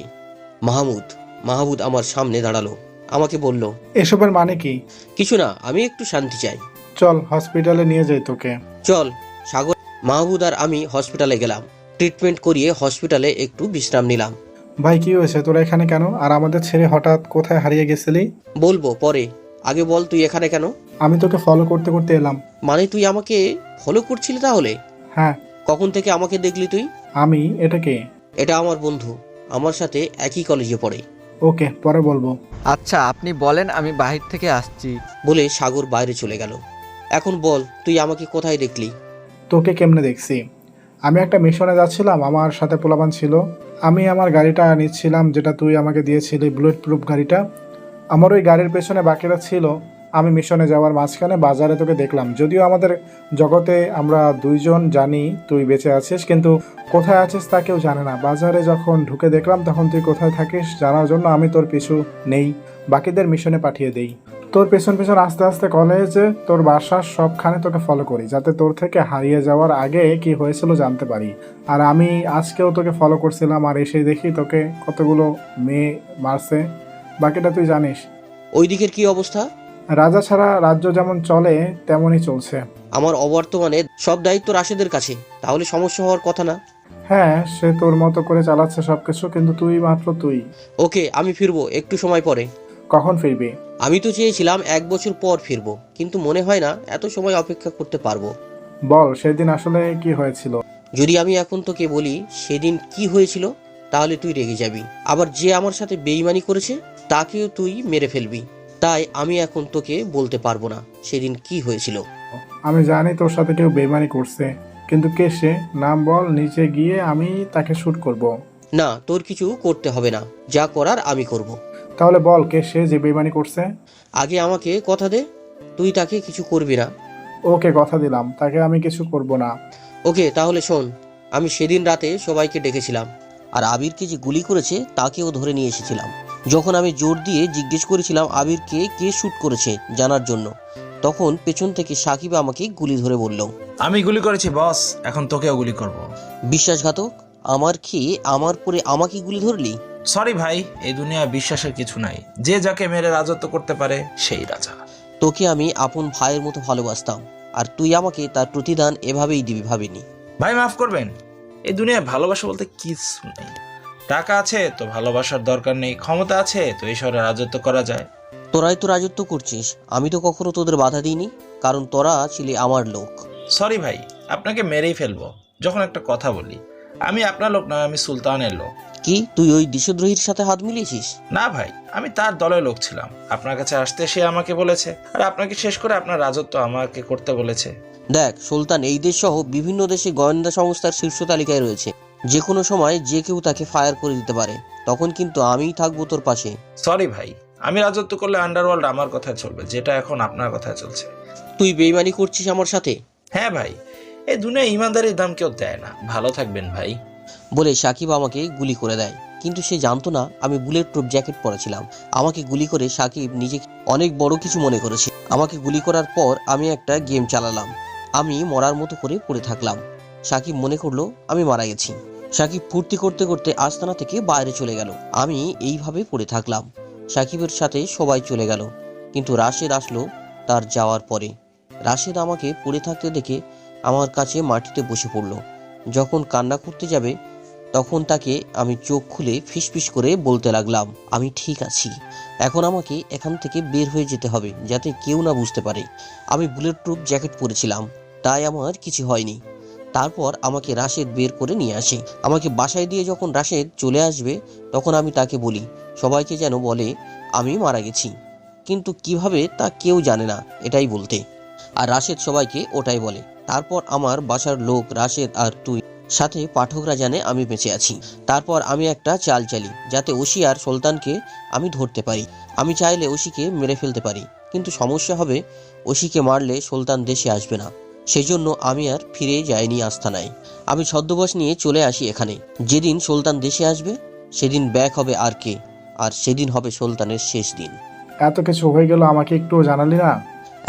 মাহমুদ আমার সামনে দাঁড়ালো, আমাকে বলল, এসবের মানে কি? কিছু না, আমি একটু শান্তি চাই। চল হসপিটালে নিয়ে যাই তোকে। চল। সাগর, মাহমুদ আর আমি হসপিটালে গেলাম। ট্রিটমেন্ট করিয়ে হসপিটালে একটু বিশ্রাম নিলাম। ভাই কি হয়েছে, তোরা এখানে কেন? আর আমাদের ছেড়ে হঠাৎ কোথায় হারিয়ে গেছিলি? বলবো পরে, আগে বল তুই এখানে কেন? আমি তোকে ফলো করতে করতে এলাম। মানে তুই আমাকে ফলো করছিলি তাহলে? হ্যাঁ। কখন থেকে আমাকে দেখলি তুই? আমি? এটা কে? এটা আমার বন্ধু, আমার সাথে একই কলেজে পড়ে। ওকে, পরে বলবো। আচ্ছা আপনি বলেন, আমি বাহির থেকে আসছি। বলে সাগর বাইরে চলে গেল। এখন বল তুই আমাকে কোথায় দেখলি? তোকে কেমনে দেখছি? আমি একটা মিশনে যাচ্ছিলাম, আমার সাথে পোলাপান ছিল। আমি আমার গাড়িটা নিচ্ছিলাম, যেটা তুই আমাকে দিয়েছিলি, বুলেট প্রুফ গাড়িটা। আমার ওই গাড়ির পেছনে বাকিরা ছিল। আমি মিশনে যাওয়ার মাঝখানে বাজারে তোকে দেখলাম। যদিও আমাদের জগতে আমরা দুইজন জানি তুই বেঁচে আছিস, কিন্তু কোথায় আছিস তা কেউ জানে না। বাজারে যখন ঢুকে দেখলাম তখন তুই কোথায় থাকিস জানার জন্য আমি তোর পিছু নেই, বাকিদের মিশনে পাঠিয়ে দেই। তোর পেছন পেছন আস্তে আস্তে কলেজে, তোর বাসার সবখানে তোকে ফলো করি, যাতে তোর থেকে হারিয়ে যাওয়ার আগে কি হয়েছিল জানতে পারি। আর আমি আজকেও তোকে ফলো করছিলাম, আর এসে দেখি তোকে কতগুলো মেয়ে মারছে। বাকিটা তুই জানিস। ওই দিকের কি অবস্থা? রাজা ছাড়া রাজ্য যেমন চলে তেমনই চলছে। আমার অবর্তমানে সব দায়িত্ব রাশেদের কাছে, তাহলে সমস্যা হওয়ার কথা না। হ্যাঁ, সে তোর মতো করে চালাচ্ছে সবকিছু, কিন্তু তুই মাত্র তুই। ওকে, আমি ফিরবো একটু সময় পরে। কখন ফিরবি? আমি তো চেয়েছিলাম 1 বছর পর ফিরবো, কিন্তু মনে হয় না এত সময় অপেক্ষা করতে পারবো। বল সেদিন আসলে কি হয়েছিল? যদি আমি এখন তোকে বলি সেদিন কি হয়েছিল তাহলে তুই রেগে যাবি, আবার যে আমার সাথে বেইমানি করেছে তাকেও তুই মেরে ফেলবি। তাই আমি এখন তোকে বলতে পারবো না সেদিন কি হয়েছিল। আমি জানি তোর সাথে কেউ বেইমানি করছে, কিন্তু কে সে? নাম বল, নিচে গিয়ে আমি তাকে শুট করব। না, তোর কিছু করতে হবে না, যা করার আমি করব। তাহলে বল কে সে যে বেইমানি করছে? আগে আমাকে কথা দে তুই তাকে কিছু করবি না। ওকে, কথা দিলাম, তাকে আমি কিছু করব না। ওকে, তাহলে শোন, আমি সেদিন রাতে সবাইকে ডেকেছিলাম, আর আবিরকে যে গুলি করেছে তাকেও ধরে নিয়ে এসেছিলাম। যখন আমি জোর দিয়ে জিজ্ঞেস করেছিলাম আবিরকে কে শুট করেছে জানার জন্য, তখন পেছন থেকে সাকিব আমাকে গুলি ধরে বলল, আমি গুলি করেছি বস, এখন তোকেও গুলি করব। বিশ্বাসঘাতক, আমার খেয়ে আমার পরে আমাকে গুলি ধরলি? সরি ভাই, এই দুনিয়ায় বিশ্বাসের কিছু নাই, যে যাকে মেরে রাজত্ব করতে পারে সেই রাজা। তোকে আমি আপন ভাইয়ের মতো ভালোবাসতাম, আর তুই আমাকে তার প্রতিদান এভাবেই দিবি ভাবিনি। ভাই মাফ করবেন, এই দুনিয়ায় ভালোবাসা বলতে কিছু নেই। টাকা আছে তো ভালোবাসার দরকার নেই, ক্ষমতা আছে তো এই শহরে রাজত্ব করা যায়। তোরাই তো রাজত্ব করছিস, আমি তো কখনো তোদের বাধা দিইনি, কারণ তোরা ছিলি আমার লোক। সরি ভাই, আপনাকে মেরেই ফেলবো যখন একটা কথা বলি। আমি আপনার লোক নয়, আমি সুলতানের লোক। কি তুই ওই দেশদ্রোহীর সাথে হাত মিলিয়েছিস? না ভাই, আমি তার দলের লোক ছিলাম। আপনার কাছে আসতে সে আমাকে বলেছে, আর আপনাকে শেষ করে আপনার রাজত্ব আমাকে করতে বলেছে। দেখ সুলতান এই দেশ সহ বিভিন্ন দেশে গোয়েন্দা সংস্থার শীর্ষ তালিকায় রয়েছে। যে কোনো সময় যে কেউ তাকে ফায়ার করে দিতে পারে, তখন কিন্তু আমিই থাকবো তোর পাশে। সরি ভাই, আমি রাজত্ব করলে আন্ডারওয়ার্ল্ড আমার কথায় চলবে, যেটা এখন আপনার কথায় চলছে। তুই বেইমানি করছিস আমার সাথে? হ্যাঁ ভাই, এই দুনিয়ায় ইমানদারির দাম কেউ দেয় না। ভালো থাকবেন ভাই। বলে সাকিব আমাকে গুলি করে দেয়, কিন্তু সে জানতো না আমি বুলেট প্রুফ জ্যাকেট পরেছিলাম। আমাকে গুলি করে সাকিব নিজেকে অনেক বড় কিছু মনে করেছে। আমাকে গুলি করার পর আমি একটা গেম চালালাম। আমি মরার মতো করে পড়ে থাকলাম। সাকিব মনে করলো আমি মারা গেছি। সাকিব ফুর্তি করতে করতে আস্তানা থেকে বাইরে চলে গেল। আমি এইভাবে পড়ে থাকলাম। সাকিবের সাথে সবাই চলে গেল, কিন্তু রাশেদ আসলো তার যাওয়ার পরে। রাশেদ আমাকে পড়ে থাকতে দেখে আমার কাছে মাটিতে বসে পড়লো। যখন কান্না করতে যাবে তখন তাকে আমি চোখ খুলে ফিসফিস করে বলতে লাগলাম, আমি ঠিক আছি, এখন আমাকে এখান থেকে বের হয়ে যেতে হবে যাতে কেউ না বুঝতে পারে। আমি বুলেট প্রুফ জ্যাকেট পরেছিলাম, তাই আমার কিছু হয়নি। তারপর আমাকে রাশেদ বের করে নিয়ে আসে। আমাকে বাসায় দিয়ে যখন রাশেদ চলে আসবে তখন আমি তাকে বলি সবাইকে যেন বলে আমি মারা গেছি, কিন্তু কিভাবে তা কেউ জানে না এটাই বলতে। আর রাশেদ সবাইকে ওটাই বলে। তারপর আমার বাসার লোক, রাশেদ আর তুই সাথে পাঠকরা জানে আমি বেঁচে আছি। তারপর আমি একটা চাল চালি যাতে ওসি আর সুলতানকে আমি ধরতে পারি। আমি চাইলে ওসিকে মেরে ফেলতে পারি, কিন্তু সমস্যা হবে ওসিকে মারলে সুলতান দেশে আসবে না। সেজন্য আমি আর ফিরে যাইনি আস্তানায়। আমি ছদ্মবেশ নিয়ে চলে আসি এখানে। যেদিন সুলতান দেশে আসবে সেদিন ব্যাক হবে আর কে, আর সেদিন হবে সুলতানের শেষ দিন। এত কিছু হয়ে গেল, আমাকে একটু জানালি না?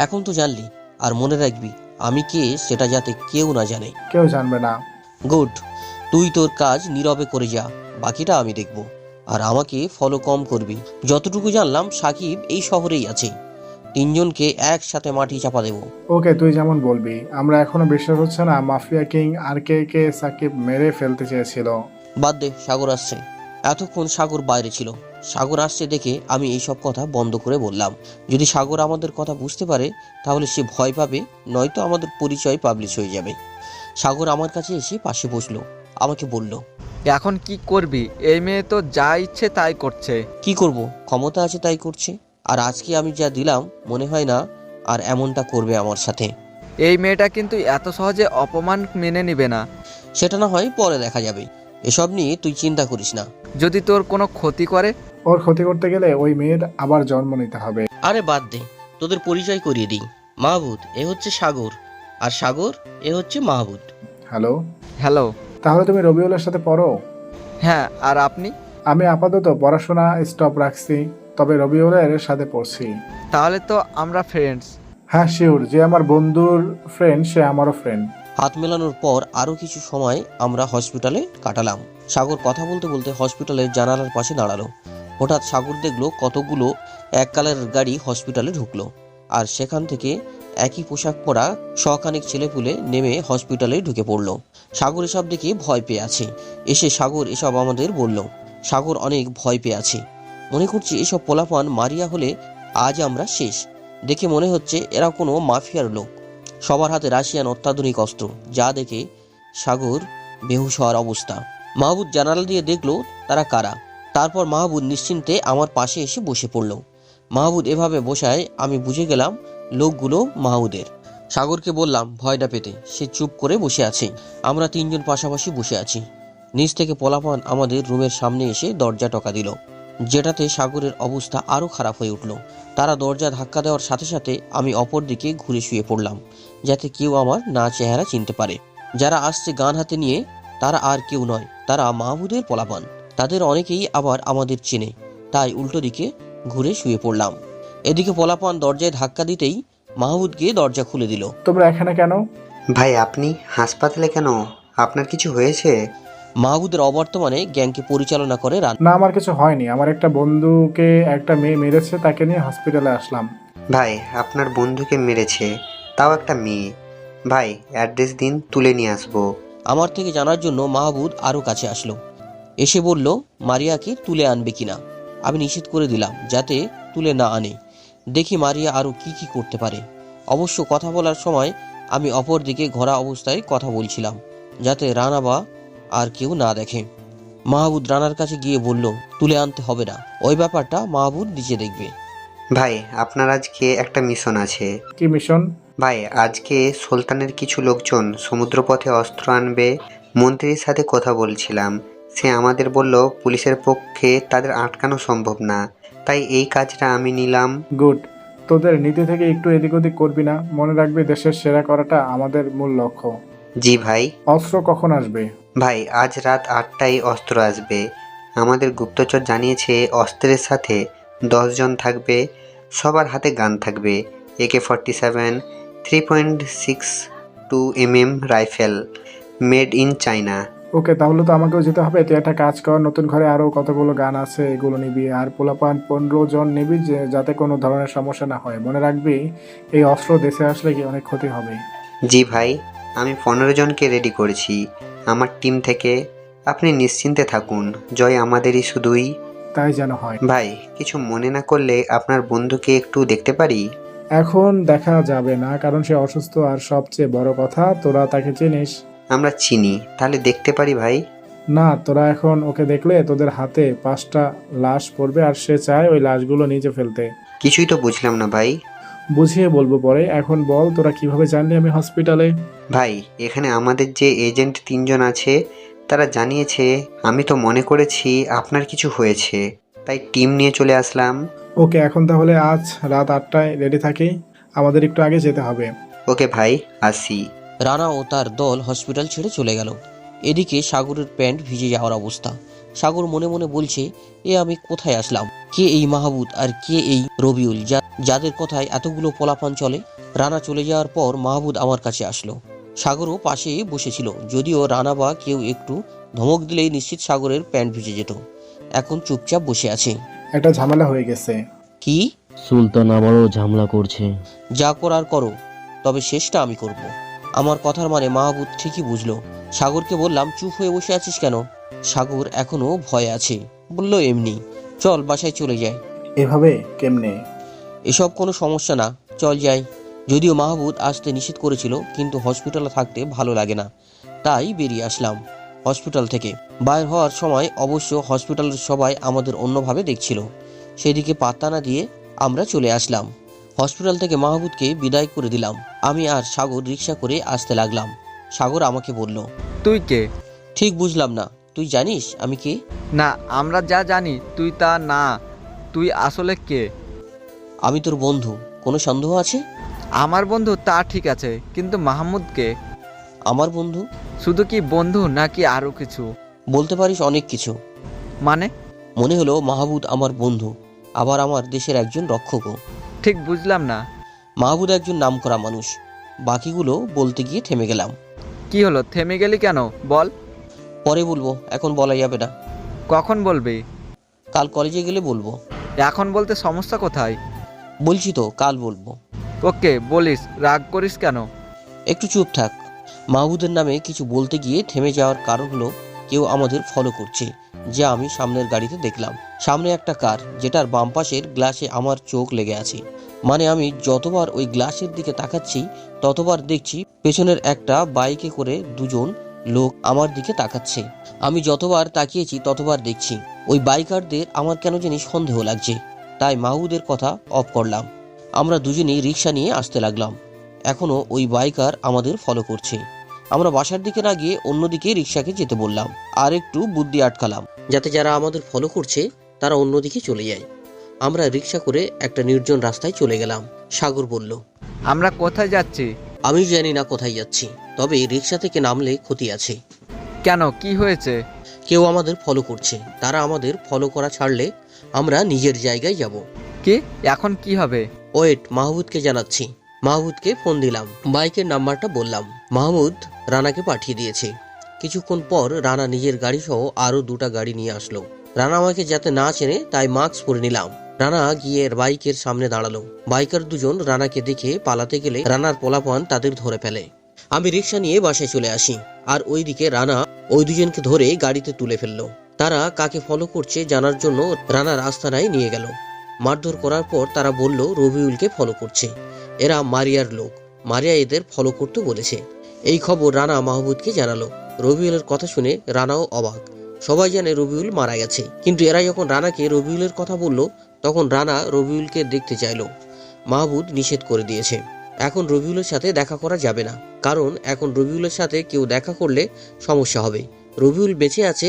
এখন তো জানলি, আর মনে রাখবি আমি কে সেটা যাতে কেউ না জানে। কেউ জানবে না। গুড, তুই তোর কাজ নীরবে করে যা, বাকিটা আমি দেখব। আর আমাকে ফলো কম করবি। যতটুকু জানলাম সাকিব এই শহরেই আছে। তিনজনকে একসাথে মাটি চাপা দেব। ওকে, তুই যেমন বলবি। আমরা এখনো বিশ্বাস হচ্ছে না মাফিয়া কিং আর কে সাকিব মেরে ফেলতে চেয়েছিল। বাদ দে, সাগর আসছে। এতক্ষণ সাগর বাইরে ছিল। সাগর আসছে দেখে আমি এইসব কথা বন্ধ করে বললাম, যদি সাগর আমাদের কথা বুঝতে পারে তাহলে সে ভয় পাবে, নয়তো আমাদের পরিচয় পাবলিশ হয়ে যাবে। সাগর আমার কাছে এসে পাশে বসলো, আমাকে বলল, এখন কি করবি? এই মেয়ে তো যা ইচ্ছে তাই করছে। কি করব, ক্ষমতা আছে তাই করছে। আর আজকে আমি যা দিলাম মনে হয় না আর এমনটা করবে আমার সাথে। এই মেয়েটা কিন্তু এত সহজে অপমান মেনে নিবে না। সেটা না হয় পরে দেখা যাবে, এসব নিয়ে তুই চিন্তা করিস না। যদি তোর কোনো ক্ষতি করে? ওর ক্ষতি করতে গেলে ওই মেয়ের আবার জন্ম নিতে হবে। আরে বাদ দে, তোদের পরিচয় করিয়ে দিই। মাহবুদ, এ হচ্ছে সাগর, আর সাগর এ হচ্ছে মাহবুদ। হ্যালো। হ্যালো। তাহলে তুমি রবিউলের সাথে পড়ো? হ্যাঁ, আর আপনি? আমি আপাতত পড়াশোনা স্টপ রাখছি, তবে রবিউলের সাথে পড়ছি। তাহলে তো আমরা ফ্রেন্ডস। হ্যাঁ শিওর, যে আমার বন্ধুর ফ্রেন্ড সে আমারও ফ্রেন্ড। হাত মেলানোর পর আরো কিছু সময় আমরা হসপিটালে কাটালাম। সাগর কথা বলতে বলতে হসপিটালের জানালার পাশে দাঁড়ালো। হঠাৎ সাগর দেখলো কতগুলো এক কালারের গাড়ি হসপিটালে ঢুকলো, আর সেখান থেকে একই পোশাক পরা শখানেক ছেলেপুলে নেমে হসপিটালে ঢুকে পড়লো। সাগর এসব দেখে ভয় পেয়ে আছে। এসে সাগর এসব আমাদের বলল। সাগর অনেক ভয় পেয়ে আছে, মনে করছি এসব পোলাপান মারিয়া হলে আজ আমরা শেষ। দেখে মনে হচ্ছে এরা কোনো মাফিয়ার লোক। সবার হাতে রাশিয়ান অত্যাধুনিক অস্ত্র, যা দেখে সাগর বেহুশ হওয়ার অবস্থা। মাহবুদ জানালা দিয়ে দেখলো তারা কারা। তারপর মাহবুদ নিশ্চিন্তে আমার পাশে এসে বসে পড়ল। মাহবুদ এভাবে বসায় আমি বুঝে গেলাম লোকগুলো মাহবুদের। সাগরকে বললাম ভয় না পেতে, সে চুপ করে বসে আছে। আমরা তিনজন পাশাপাশি বসে আছি। নিচ থেকে পোলাপান আমাদের রুমের সামনে এসে দরজা টকা দিল, যেটাতে সাগরের অবস্থা আরো খারাপ হয়ে উঠল। তারা দরজা ধাক্কা দেওয়ার সাথে সাথে আমি অপর দিকে ঘুরে শুয়ে পড়লাম, যাতে কেউ আমার না চেহারা চিনতে পারে। যারা আসছে গান হাতে নিয়ে তারা আর কেউ নয়, তারা মাহবুদের পোলাপান। তাদের অনেকেই আবার আমাদের চেনে, তাই উল্টো দিকে ঘুরে শুয়ে পড়লাম। এদিকে পোলাপান দরজায় ধাক্কা দিতেই মাহবুদ গিয়ে দরজা খুলে দিল। তোমরা এখানে কেন? ভাই আপনি হাসপাতালে কেন? আপনার কিছু হয়েছে? মাহবুদের অবর্তমানে গ্যাংকে পরিচালনা করে রান। না, আমার কিছু হয়নি। আমার একটা বন্ধুকে একটা মেয়ে মেরেছে, তাকে নিয়ে হসপিটালে আসলাম। ভাই আপনার বন্ধুকে মেরেছে, তাও একটা মেয়ে? ভাই অ্যাড্রেস দিন, তুলে নিয়ে আসবো। আমার থেকে জানার জন্য মাহবুদ আরো কাছে আসলো। এসে বলল মারিয়াকে তুলে আনবে কিনা। আমি নিষেধ করে দিলাম যাতে তুলে না আনে, দেখি মারিয়া আরও কি কি করতে পারে। অবশ্য কথা বলার সময় আমি অপর দিকে ঘোরা অবস্থায় কথা বলছিলাম, যাতে রানা বা আর কেউ না দেখে। মাহবুব রানার কাছে গিয়ে বলল তুলে আনতে হবে না, ওই ব্যাপারটা মাহবুব নিচে দেখবে। ভাই আপনার আজকে একটা মিশন আছে। কি মিশন? ভাই আজকে সুলতানের কিছু লোকজন সমুদ্রপথে অস্ত্র আনবে। মন্ত্রীর সাথে কথা বলছিলাম, সে আমাদের বলল পুলিশের পক্ষে তাদের আটকানো সম্ভব না, তাই এই কাজটা আমি নিলাম। গুড। তোদের নীতি থেকে একটু এদিক ওদিক করবি না, মনে রাখবি দেশের সেরা করাটা আমাদের মূল লক্ষ্য। জি ভাই। অস্ত্র কখন আসবে? ভাই আজ রাত 8টায় অস্ত্র আসবে। আমাদের গুপ্তচর জানিয়েছে অস্ত্রের সাথে 10 জন থাকবে, সবার হাতে গান থাকবে, AK-47, 3.62 mm rifle, made in China. Okay, তাহলে তো আমাকেও যেতে হবে। তুই একটা কাজ কর, নতুন ঘরে আরও কতগুলো গান আছে এগুলো নিবি, আর পোলাপান 15 জন নিবি, যাতে কোনো ধরনের সমস্যা না হয়। মনে রাখবি এই অস্ত্র দেশে আসলে কি অনেক ক্ষতি হবে। জি ভাই, আমি 15 জনকে রেডি করেছি আমার টিম থেকে। আপনি নিশ্চিন্তে থাকুন, জয় আমাদেরই শুধুই। তাই যেন হয়। ভাই কিছু মনে না করলে আপনার বন্ধুকে একটু দেখতে পারি? এখন দেখা যাবে না, কারণ সে অসুস্থ, আর সবচেয়ে বড় কথা তোরা তাকে চিনিস। আমরা চিনি, তাহলে দেখতে পারি ভাই? না, তোরা এখন ওকে দেখলে তোদের হাতে 5টা লাশ পড়বে, আর সে চায় ওই লাশগুলো নিচে ফেলতে। কিছুই তো বুঝলাম না ভাই। বুঝিয়ে বলবো পরে, এখন বল তোরা কিভাবে জানলি আমি হসপিটালে? ভাই এখানে আমাদের যে এজেন্ট 3 জন আছে তারা জানিয়েছে। আমি তো মনে করেছি আপনার কিছু হয়েছে, তাই টিম নিয়ে চলে আসলাম। ওকে, এখন তাহলে আজ রাত 8টায় রেডি থাকি, আমাদের একটু আগে যেতে হবে। ওকে ভাই, আসি। রানা ও তার দল হসপিটাল ছেড়ে চলে গেল। এদিকে সাগরের প্যান্ট ভিজে যাওয়ার অবস্থা। সাগর মনে মনে বলছে, এ আমি কোথায় আসলাম? কে এই মাহবুব আর কে এই রবিউল, যাদের কথায় এতগুলো পোলাপান চলে? রানা চলে যাওয়ার পর মাহবুব আমার কাছে আসলো। সাগরও পাশে বসেছিল, যদিও রানা বা কেউ একটু ধমক দিলেই নিশ্চিত সাগরের প্যান্ট ভিজে যেত। এখন চুপচাপ বসে আছে। একটা ঝামেলা হয়ে গেছে। কি? সুলতান আবারও ঝামেলা করছে। যা করার করো, তবে শেষটা আমি করব। আমার কথার মানে মাহবুব ঠিকই বুঝলো। সাগরকে বললাম, চুপ হয়ে বসে আছিস কেন? সাগর এখনো ভয়ে আছে, বলল এমনি। চল বাসায় চলে যাই। এভাবে কেমনে? এসব কোনো সমস্যা না, চল যাই। যদিও মাহবুব আসতে নিষেধ করেছিল, কিন্তু হসপিটালে থাকতে ভালো লাগে না, তাই বেরিয়ে আসলাম হসপিটাল থেকে। বাইর হওয়ার সময় অবশ্য হসপিটালের সবাই আমাদের অন্যভাবে দেখছিল, সেদিকে পাত্তা না দিয়ে আমরা চলে আসলাম। হসপিটাল থেকে মাহবুবকে বিদায় করে দিলাম। আমি আর সাগর রিক্সা করে আসতে লাগলাম। সাগর আমাকে বলল, তুই কে? ঠিক বুঝলাম না, তুই জানিস আমি কে? না, আমরা যা জানি তুই তা না। তুই আসলে কে? আমি তোর বন্ধু, কোনো সন্দেহ আছে? আমার বন্ধু তা ঠিক আছে, কিন্তু মাহমুদ কে? আমার বন্ধু? শুধু কি বন্ধু নাকি আরো কিছু? বলতে পারিস অনেক কিছু। মানে? মনে হলো মাহবুব আমার বন্ধু, আবার আমার দেশের একজন রক্ষকও। ঠিক বুঝলাম না। মাহবুব একজন নামকরা মানুষ, বাকিগুলো বলতে গিয়ে থেমে গেলাম। কি হলো, থেমে গেলি কেন বল? পরে বলবো, এখন বলা যাবে না। কখন বলবি? কাল কলেজে গেলে বলবো। এখন বলতে সমস্যা কোথায়? বলছি তো কাল বলবো। ওকে বলিস, রাগ করিস কেন? একটু চুপ থাক। মাহবুবের নামে কিছু বলতে গিয়ে থেমে যাওয়ার কারণ হলো কেউ আমাদের ফলো করছে, যা আমি সামনের গাড়িতে দেখলাম। সামনে একটা কার, যেটার বাম পাশের গ্লাসে আমার চোখ লেগে আছে। মানে আমি যতবার ওই গ্লাসের দিকে তাকাচ্ছি ততবার দেখছি পেছনের একটা বাইকে করে 2 জন লোক আমার দিকে তাকাচ্ছে। আমি যতবার তাকিয়েছি ততবার দেখছি ওই বাইকারদের আমার কেন জানি সন্দেহ লাগছে, তাই মাহবুবের কথা অফ করলাম। আমরা দুজনেই রিক্সা নিয়ে আসতে লাগলাম। এখনো ওই বাইকার আমাদের ফলো করছে। আমরা বাসার দিকে না গিয়ে অন্যদিকে রিক্সাকে যেতে বললাম, আর একটু বুদ্ধি আটকালাম যাতে যারা আমাদের ফলো করছে তারা অন্যদিকে চলে যায়। আমরা রিক্সা করে একটা নির্জন রাস্তায় চলে গেলাম। সাগর বলল, আমরা কোথায় যাচ্ছি? আমি জানি না কোথায় যাচ্ছি, তবে রিক্সা থেকে নামলে ক্ষতি আছে। কেন, কি হয়েছে? কেউ আমাদের ফলো করছে, তারা আমাদের ফলো করা ছাড়লে আমরা নিজের জায়গায় যাব। কি? এখন কি হবে? ওয়েট, মাহবুবকে জানাচ্ছি। মাহবুবকে ফোন দিলাম, বাইকের নাম্বারটা বললাম। মাহমুদ রানাকে পাঠিয়ে দিয়েছে। কিছুক্ষণ পর রানা নিজের গাড়ি সহ আরো 2টা গাড়ি নিয়ে আসলো। রানা আমাকে যাতে না চেনে তাই মাস্ক পরে নিলাম। রানা গিয়ে বাইকের সামনে দাঁড়ালো। বাইকার 2 জন রানাকে দেখে পালাতে গেলে রানার পোলাপান তাদের ধরে ফেলে। আমি রিক্সা নিয়ে বাসায় চলে আসি, আর ওইদিকে রানা ওই 2 জনকে ধরে গাড়িতে তুলে ফেললো। তারা কাকে ফলো করছে জানার জন্য রানার আস্তানায় নিয়ে গেল। মারধর করার পর তারা বলল রবিউলকে ফলো করছে, এরা মারিয়ার লোক, মারিয়া এদের ফলো করতে বলেছে। এই খবর রানা মাহবুবকে জানালো। রবিউলের কথা শুনে রানাও অবাক। সবাই জানে রবিউল মারা গেছে, কিন্তু এরা যখন রানাকে রবিউলের কথা বলল তখন রানা রবিউলকে দেখতে চাইল। মাহবুব নিষেধ করে দিয়েছে, এখন রবিউলের সাথে দেখা করা যাবে না, কারণ এখন রবিউলের সাথে কেউ দেখা করলে সমস্যা হবে। রবিউল বেঁচে আছে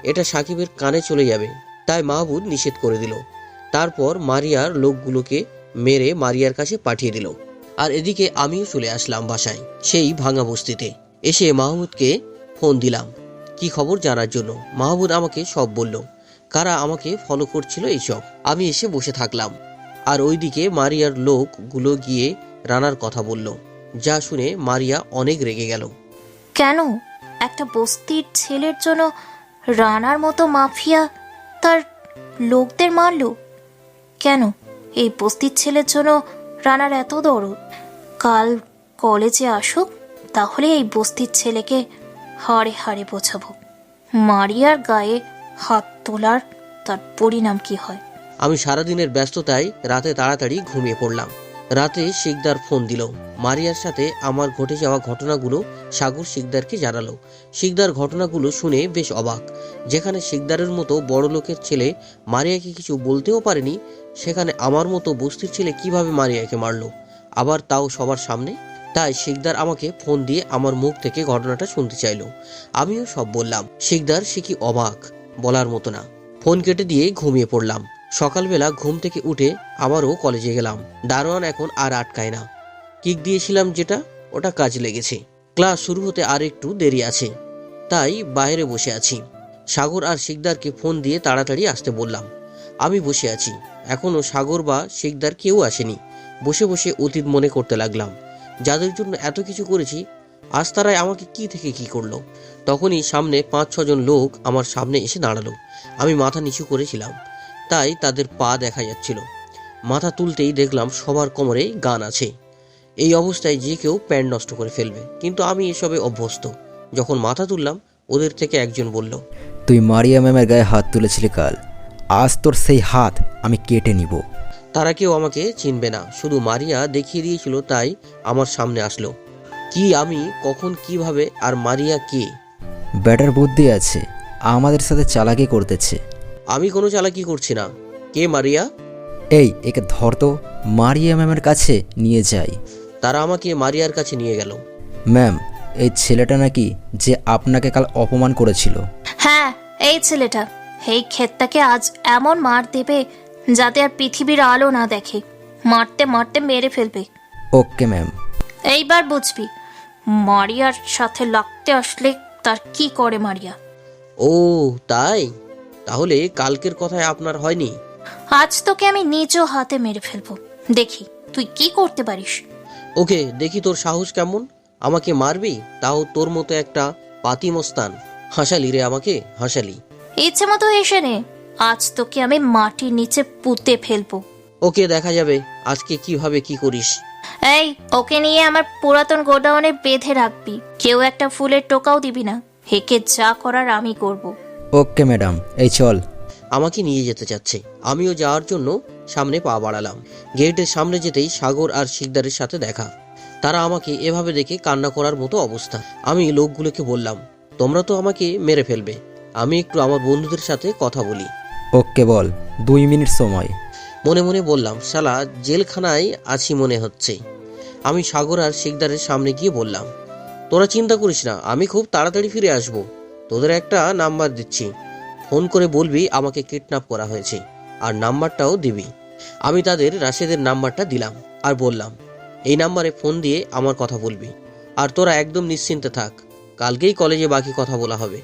এটা সাকিবের কানে চলে যাবে, তাই মাহবুব নিষেধ করে দিল। তারপর মারিয়ার লোকগুলোকে মেরে মারিয়ার কাছে পাঠিয়ে দিল। আর এদিকে আমিও চলে আসলাম বাসায়, সেই ভাঙা বস্তিতে। এসে মাহমুদকে ফোন দিলাম কি খবর জানার জন্য। মাহমুদ আমাকে সব বলল, কারা আমাকে ফলো করছিল এইসব। আমি এসে বসে থাকলাম, আর ওইদিকে মারিয়ার লোকগুলো গিয়ে রানার কথা বলল, যা শুনে মারিয়া অনেক রেগে গেল। কেন একটা বস্তির ছেলের জন্য রানার মতো মাফিয়া তার লোকদের মারলো? কেন এই বস্তির ছেলের জন্য রানার এত দরদ? কাল কলেজে আসুক, তাহলে এই বস্তির ছেলেকে হাড়ে হাড়ে বোঝাবো মারিয়ার গায়ে হাত তোলার তার পরিণাম কি হয়। আমি সারাদিনের ব্যস্ততায় রাতে তাড়াতাড়ি ঘুমিয়ে পড়লাম। রাতে শিকদার ফোন দিল। মারিয়ার সাথে আমার ঘটে যাওয়া ঘটনাগুলো সাগর শিকদারকে জানালো। শিকদার ঘটনাগুলো শুনে বেশ অবাক। যেখানে শিকদারের মতো বড় লোকের ছেলে মারিয়াকে কিছু বলতেও পারেনি, সেখানে আমার মতো বস্তির ছেলে কিভাবে মারিয়াকে মারলো, আবার তাও সবার সামনে। তাই শিকদার আমাকে ফোন দিয়ে আমার মুখ থেকে ঘটনাটা শুনতে চাইলো। আমিও সব বললাম। শিকদার সে কি অবাক, বলার মতো না। ফোন কেটে দিয়ে ঘুমিয়ে পড়লাম। সকালবেলা ঘুম থেকে উঠে আবারও কলেজে গেলাম। দারোয়ান এখন আর আটকায় না। কিক দিয়েছিলাম যেটা, ওটা কাজ লেগেছে। ক্লাস শুরু হতে আর একটু দেরি আছে, তাই বাইরে বসে আছি। সাগর আর শিকদারকে ফোন দিয়ে তাড়াতাড়ি আসতে বললাম। আমি বসে আছি, এখনো সাগর বা শিকদার কেউ আসেনি। বসে বসে অতীত মনে করতে লাগলাম, যাদের জন্য এত কিছু করেছি, আজ তারাই আমাকে কি থেকে কি করলো। তখনই সামনে 5-6 জন লোক আমার সামনে এসে দাঁড়ালো। আমি মাথা নিচু করেছিলাম, তাই তাদের পা দেখা যাচ্ছিল। মাথা তুলতেই দেখলাম সবার কোমরে গান আছে। এই অবস্থায় যে কেউ প্যান্ট নষ্ট করে ফেলবে, কিন্তু আমি এসবে অভ্যস্ত। যখন মাথা তুললাম, ওদের থেকে একজন বলল, তুই মারিয়া ম্যামের গায়ে হাত তুলেছিলি কাল, আজ তোর সেই হাত আমি কেটে নিব। তারা কেউ আমাকে চিনবে না, শুধু মারিয়া দেখিয়ে দিয়েছিল, তাই আমার সামনে আসলো। কি আমি, কখন, কিভাবে, আর মারিয়া কে? ব্যাটার বুদ্ধি আছে, আমাদের সাথে চালাকি করতেছে। আমি কোনো চালাকি করছি না। কে মারিয়া? এই একে ধর তো, মারিয়া ম্যামের কাছে নিয়ে যাই। তারা আমাকে মারিয়ার কাছে নিয়ে গেল। ম্যাম, এই ছেলেটা নাকি যে আপনাকে কাল অপমান করেছিল। হ্যাঁ, এই ছেলেটা এই ক্ষেতটাকে আজ এমন মার দেবে যাতে আর পৃথিবীর আলো না দেখে। মারতে মারতে মেরে ফেলবে। Okay ma'am. এইবার বুঝবি মারিয়ার সাথে লাগতে আসলে তার কি করে মারিয়া। ও তাই, তাহলে কালকের কথায় আপনার হয়নি? আজ তোকে আমি নিজ হাতে মেরে ফেলবো, দেখি তুই কি করতে পারিস। ওকে, দেখি তোর সাহস কেমন। আমাকে মারবি, তাও তোর মতো একটা পাতি মস্তান। হাসালি রে, আমাকে হাসালি। ইচ্ছে মতো এসে নে, আজ তোকে আমি মাটির নিচে পুঁতে ফেলবো। ওকে, দেখা যাবে আজকে কিভাবে কি করিস। এই, ওকে নিয়ে আমার পুরাতন গোডাউনে বেঁধে রাখবি, কেউ একটা ফুলের টোকাও দিবি না। হেকে যা করার আমি করব। ওকে ম্যাডাম, এই চল। আমাকে নিয়ে যেতে চাচ্ছে। আমিও যাওয়ার জন্য সামনে পা বাড়ালাম। গেটের সামনে যেতেই সাগর আর শিকদারের সাথে দেখা। তারা আমাকে এভাবে দেখে কান্না করার মতো অবস্থা। আমি লোকগুলোকে বললাম, তোমরা তো আমাকে মেরে ফেলবে, আমি একটু আমার বন্ধুদের সাথে কথা বলি। ওকে বল, 2 মিনিট সময়। মনে মনে বললাম, শালা জেলখানায় আছি মনে হচ্ছে। আমি সাগর আর শিকদারের সামনে গিয়ে বললাম, তোরা চিন্তা করিস না, আমি খুব তাড়াতাড়ি ফিরে আসব। তোদের একটা নাম্বার দিচ্ছি, ফোন করে বলবি আমাকে কিডন্যাপ করা হয়েছে, আর নাম্বারটাও দিবি। আমি তাদের রাশেদের নাম্বারটা দিলাম আর বললাম, এই নাম্বারে ফোন দিয়ে আমার কথা বলবি। আর তোরা একদম নিশ্চিন্তে থাক, কালকেই কলেজে বাকি কথা বলা হবে।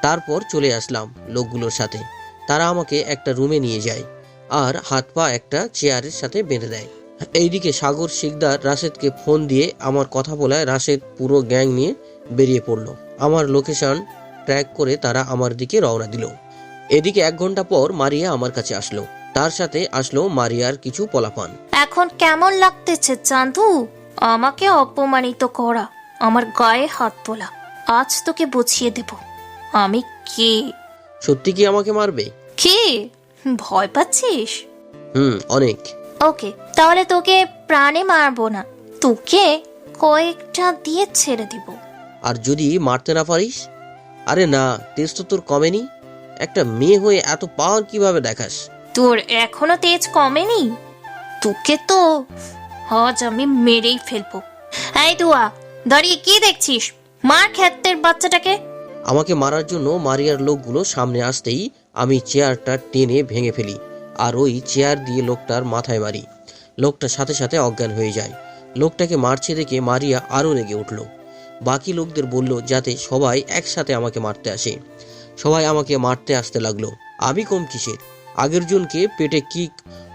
তারপর চলে আসলাম লোকগুলোর সাথে। তারা আমাকে একটা রুমে নিয়ে যায় আর হাত পা একটা চেয়ারের সাথে বেঁধে দেয়। এইদিকে সাগর শিকদার রাশেদকে ফোন দিয়ে আমার কথা বলায় রাশেদ পুরো গ্যাং নিয়ে বেরিয়ে পড়লো। আমার লোকেশন ট্র্যাক করে তারা আমার দিকে রওনা দিল। এদিকে 1 ঘন্টা পর মারিয়া আমার কাছে আসলো। তার সাথে আসলো মারিয়ার কিছু পোলাপান। এখন কেমন লাগতেছে চাঁদু আমাকে অপমানিত করা, আমার গায়ে হাত তোলা? আজ তোকে বুঝিয়ে দেব আমি কে। সত্যি কি আমাকে মারবে? কি ভয় পাচ্ছিস? অনেক। ওকে, তাহলে তোকে প্রাণে মারবো না, তোকে কয়েকটা দিয়ে ছেড়ে দিব। আর যদি মারতে না পারিস? আরে না, তেজ তো তোর কমেনি। একটা মেয়ে হয়ে এত পাওয়ার কিভাবে দেখাস? তোর এখনো তেজ কমেনি? তোকে তো আজ আমি মেরেই ফেলবো। এই দুয়া, দাঁড়িয়ে কি দেখছিস? মার ক্ষেতের বাচ্চাটাকে। আমাকে মারার জন্য মারিয়ার লোকগুলো সামনে আসতেই আমি চেয়ারটা টেনে ভেঙে ফেলি আর ওই চেয়ার দিয়ে লোকটার মাথায় মারি। লোকটা সাথে সাথে অজ্ঞান হয়ে যায়। লোকটাকে মারছে দেখে মারিয়া আরও রেগে উঠল। বাকি লোকদের বলল যাতে সবাই একসাথে আমাকে মারতে আসে। সবাই আমাকে মারতে আসতে লাগলো। আমি কম কিসের? আগের জনকে পেটে কিক,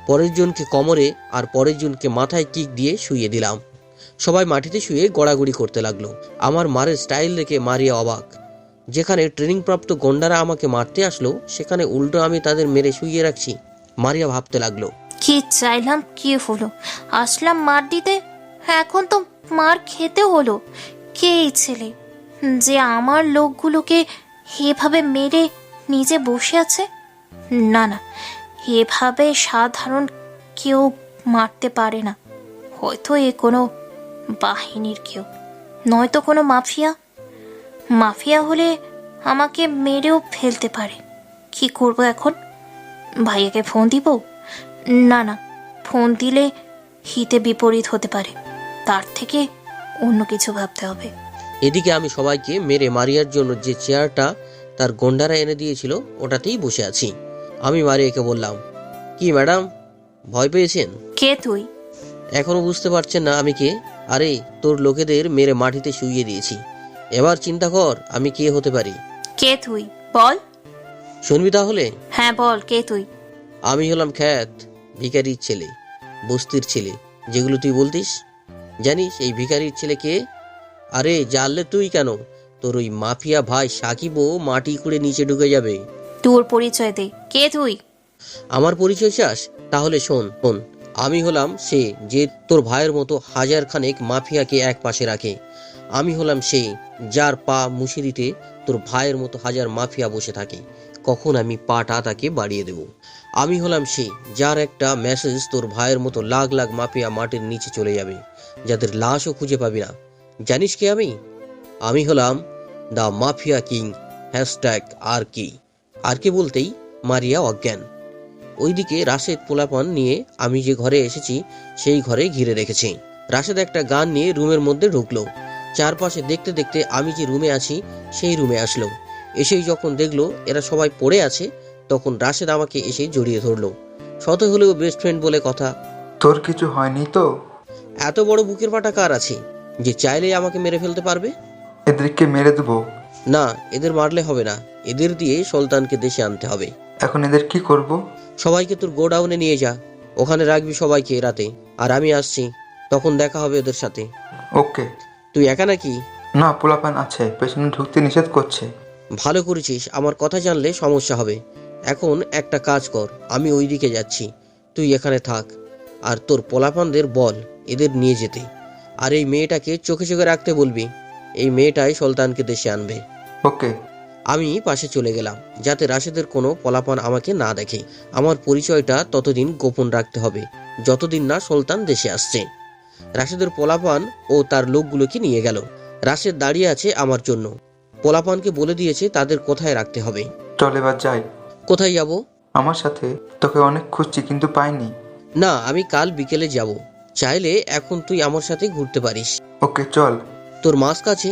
পরের জনকে কোমরে আর পরের জনকে মাথায় কিক দিয়ে শুইয়ে দিলাম। সবাই মাটিতে শুয়ে গড়াগড়ি করতে লাগলো। আমার মারের স্টাইল দেখে মারিয়া অবাক। যেখানে ট্রেনিংপ্রাপ্ত গন্ডারা আমাকে মারতে আসলো, সেখানে উল্টো আমি তাদের মেরে শুইয়ে রাখছি। মারিয়া ভাবতে লাগলো, কি চাইলাম কি হলো? আসলাম মার দিতে, এখন তো মার খেতে হলো। কে এই ছেলে যে আমার লোকগুলোকে এভাবে মেরে নিজে বসে আছে? না না, এভাবে সাধারণ কেউ মারতে পারে না। হয়তো এ কোনো বাহিনীর কেউ, নয়তো কোনো মাফিয়া। মাফিয়া হলে আমাকে মেরেও ফেলতে পারে। কি করব এখন? ভাইয়াকে ফোন দিব? না না, ফোন দিলে হিতে বিপরীত হতে পারে। তার থেকে অন্য কিছু ভাবতে হবে। এদিকে আমি সবাইকে মেরে মারিয়ার জন্য যে চেয়ারটা তার গন্ডারা এনে দিয়েছিল ওটাতেই বসে আছি। আমি মারিয়াকে বললাম, কি ম্যাডাম, ভয় পেয়েছেন? কে তুই? এখনো বুঝতে পারছেন না আমি কে? আরে, তোর লোকেদের মেরে মাটিতে শুইয়ে দিয়েছি। এবার চিন্তা কর আমি কে হতে পারি। কে তুই বল। শুনবি তাহলে? হ্যাঁ বল, কে তুই? আমি হলাম খ্যাত, ভিখারির ছেলে, বস্তির ছেলে, যেগুলো তুই বলতিস। জানিস এই ভিখারির ছেলে কে? আরে জানলে তুই কেন, তোর ওই মাফিয়া ভাই সাকিবও মাটি করে নিচে ঢুকে যাবে। তোর পরিচয় দে, কে তুই? আমার পরিচয় চাস? তাহলে শোন। আমি হলাম সে যে তোর ভাইয়ের মতো হাজার খানেক মাফিয়াকে এক পাশে রাখে। আমি হলাম সে যার পা মুছে দিতে তোর ভাইয়ের মতো হাজার মাফিয়া বসে থাকে। কখন আমি পাটা তাকে বাড়িয়ে দেব। আমি হলাম সে যার একটা মেসেজ তোর ভাইয়ের মতো লাখ লাখ মাফিয়া মাটির নিচে চলে যাবে, যাদের লাশও খুঁজে পাবি না। জানিস কে আমি? আমি হলাম দ্য মাফিয়া কিং, #আর কি। আর কি বলতেই মারিয়া অজ্ঞান। ওইদিকে রাশেদ পোলাপান নিয়ে আমি যে ঘরে এসেছি সেই ঘরে ঘিরে রেখেছি। রাশেদ একটা গান নিয়ে রুমের মধ্যে ঢুকলো। চারপাশে দেখতে দেখতে আমি যে রুমে আছি সেই রুমে আসলো। এসেই যখন দেখলো এরা সবাই পড়ে আছে, তখন রাশেদ আমাকে এসে জড়িয়ে ধরলো। শত হলেও বেস্ট ফ্রেন্ড বলে কথা। তোর কিছু হয়নি তো? এত বড় বুকের পাটা কার আছে যে চাইলেই আমাকে মেরে ফেলতে পারবে? এদেরকে মেরে দেবো? না, এদের মারলে হবে না, এদের দিয়ে সুলতানকে দেশে আনতে হবে। এখন এদের কি করব? সবাইকে তোর গোডাউনে নিয়ে যা, ওখানে রাখবি সবাইকে রাতে। আর আমি আসছি, তখন দেখা হবে ওদের সাথে। ওকে। তুই একা নাকি? না, পোলাপান আছে, পেছনে ঢুকতে নিষেধ করছে। ভালো করেছিস, আমার কথা জানলে সমস্যা হবে। এখন একটা কাজ কর, আমি ওই দিকে যাচ্ছি, তুই এখানে থাক। আর তোর পোলাপানদের বল এদের নিয়ে যেতে। আর এই মেয়েটাকে চোখে চোখে রাখতে বলবি, এই মেয়েটাই সুলতানকে দেশে আনবে। ওকে। আমি পাশে চলে গেলাম যাতে রাশেদের কোনো পোলাপান আমাকে না দেখে। আমার পরিচয়টা ততদিন গোপন রাখতে হবে যতদিন না সুলতান দেশে আসছে। রাশেদের পোলাপান ও তার লোকগুলোকে নিয়ে গেল। রাশেদ দাঁড়িয়ে আছে আমার জন্য। পোলাপানকে বলে দিয়েছে তাদের কোথায় রাখতে হবে। চল এবার যাই। কোথায় যাব? আমার সাথে। তোকে অনেক খুঁজছি কিন্তু পাইনি। না, আমি কাল বিকেলে যাব। চাইলে এখন তুই আমার সাথে ঘুরতে পারিস। ওকে চল। তোর মাস্ক আছে?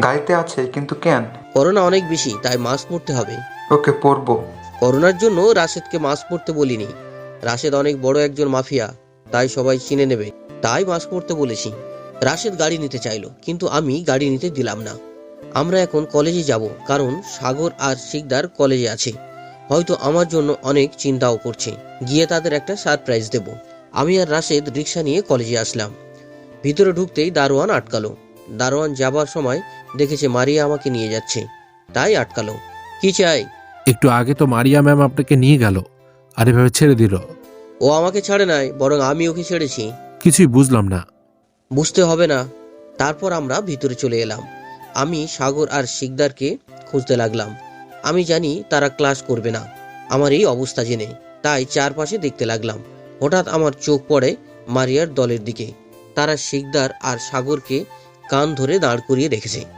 গাড়িতে আছে, কিন্তু কেন? করোনা অনেক বেশি, তাই মাস্ক পরতে হবে। ওকে, পরবো। করোনার জন্য রাশেদকে মাস্ক পরতে বলিনি। রাশেদ অনেক বড় একজন মাফিয়া, তাই সবাই চিনে নেবে, তাই মাস্ক পরতে বলেছি। রাশেদ গাড়ি নিতে চাইলো, কিন্তু আমি গাড়ি নিতে দিলাম না। আমরা এখন কলেজে যাব, কারণ সাগর আর শিকদার কলেজে আছে। হয়তো আমার জন্য অনেক চিন্তাও করছে। গিয়ে তাদের একটা সারপ্রাইজ দেব। আমি আর রাশেদ রিক্সা নিয়ে কলেজে আসলাম। ভিতরে ঢুকতেই দারোয়ান আটকালো। দারোয়ান যাবার সময় দেখেছে মারিয়া আমাকে নিয়ে যাচ্ছে, তাই আটকালো। কি চাই? একটু আগে তো মারিয়া ম্যাম আপনাকে নিয়ে গেল, আর এভাবে ছেড়ে দিল। ও আমাকে ছাড়ে নাই, বরং আমি ওকে ছেড়েছি। কিছুই বুঝলাম না। বুঝতে হবে না। তারপর আমরা ভিতরে চলে এলাম। আমি সাগর আর শিকদারকে খুঁজতে লাগলাম। আমি জানি তারা ক্লাস করবে না আমার এই অবস্থা জেনে, তাই চারপাশে দেখতে লাগলাম। হঠাৎ আমার চোখ পড়ে মারিয়ার দলের দিকে। তারা শিকদার আর সাগরকে কান ধরে দাঁড় করিয়ে রেখেছে।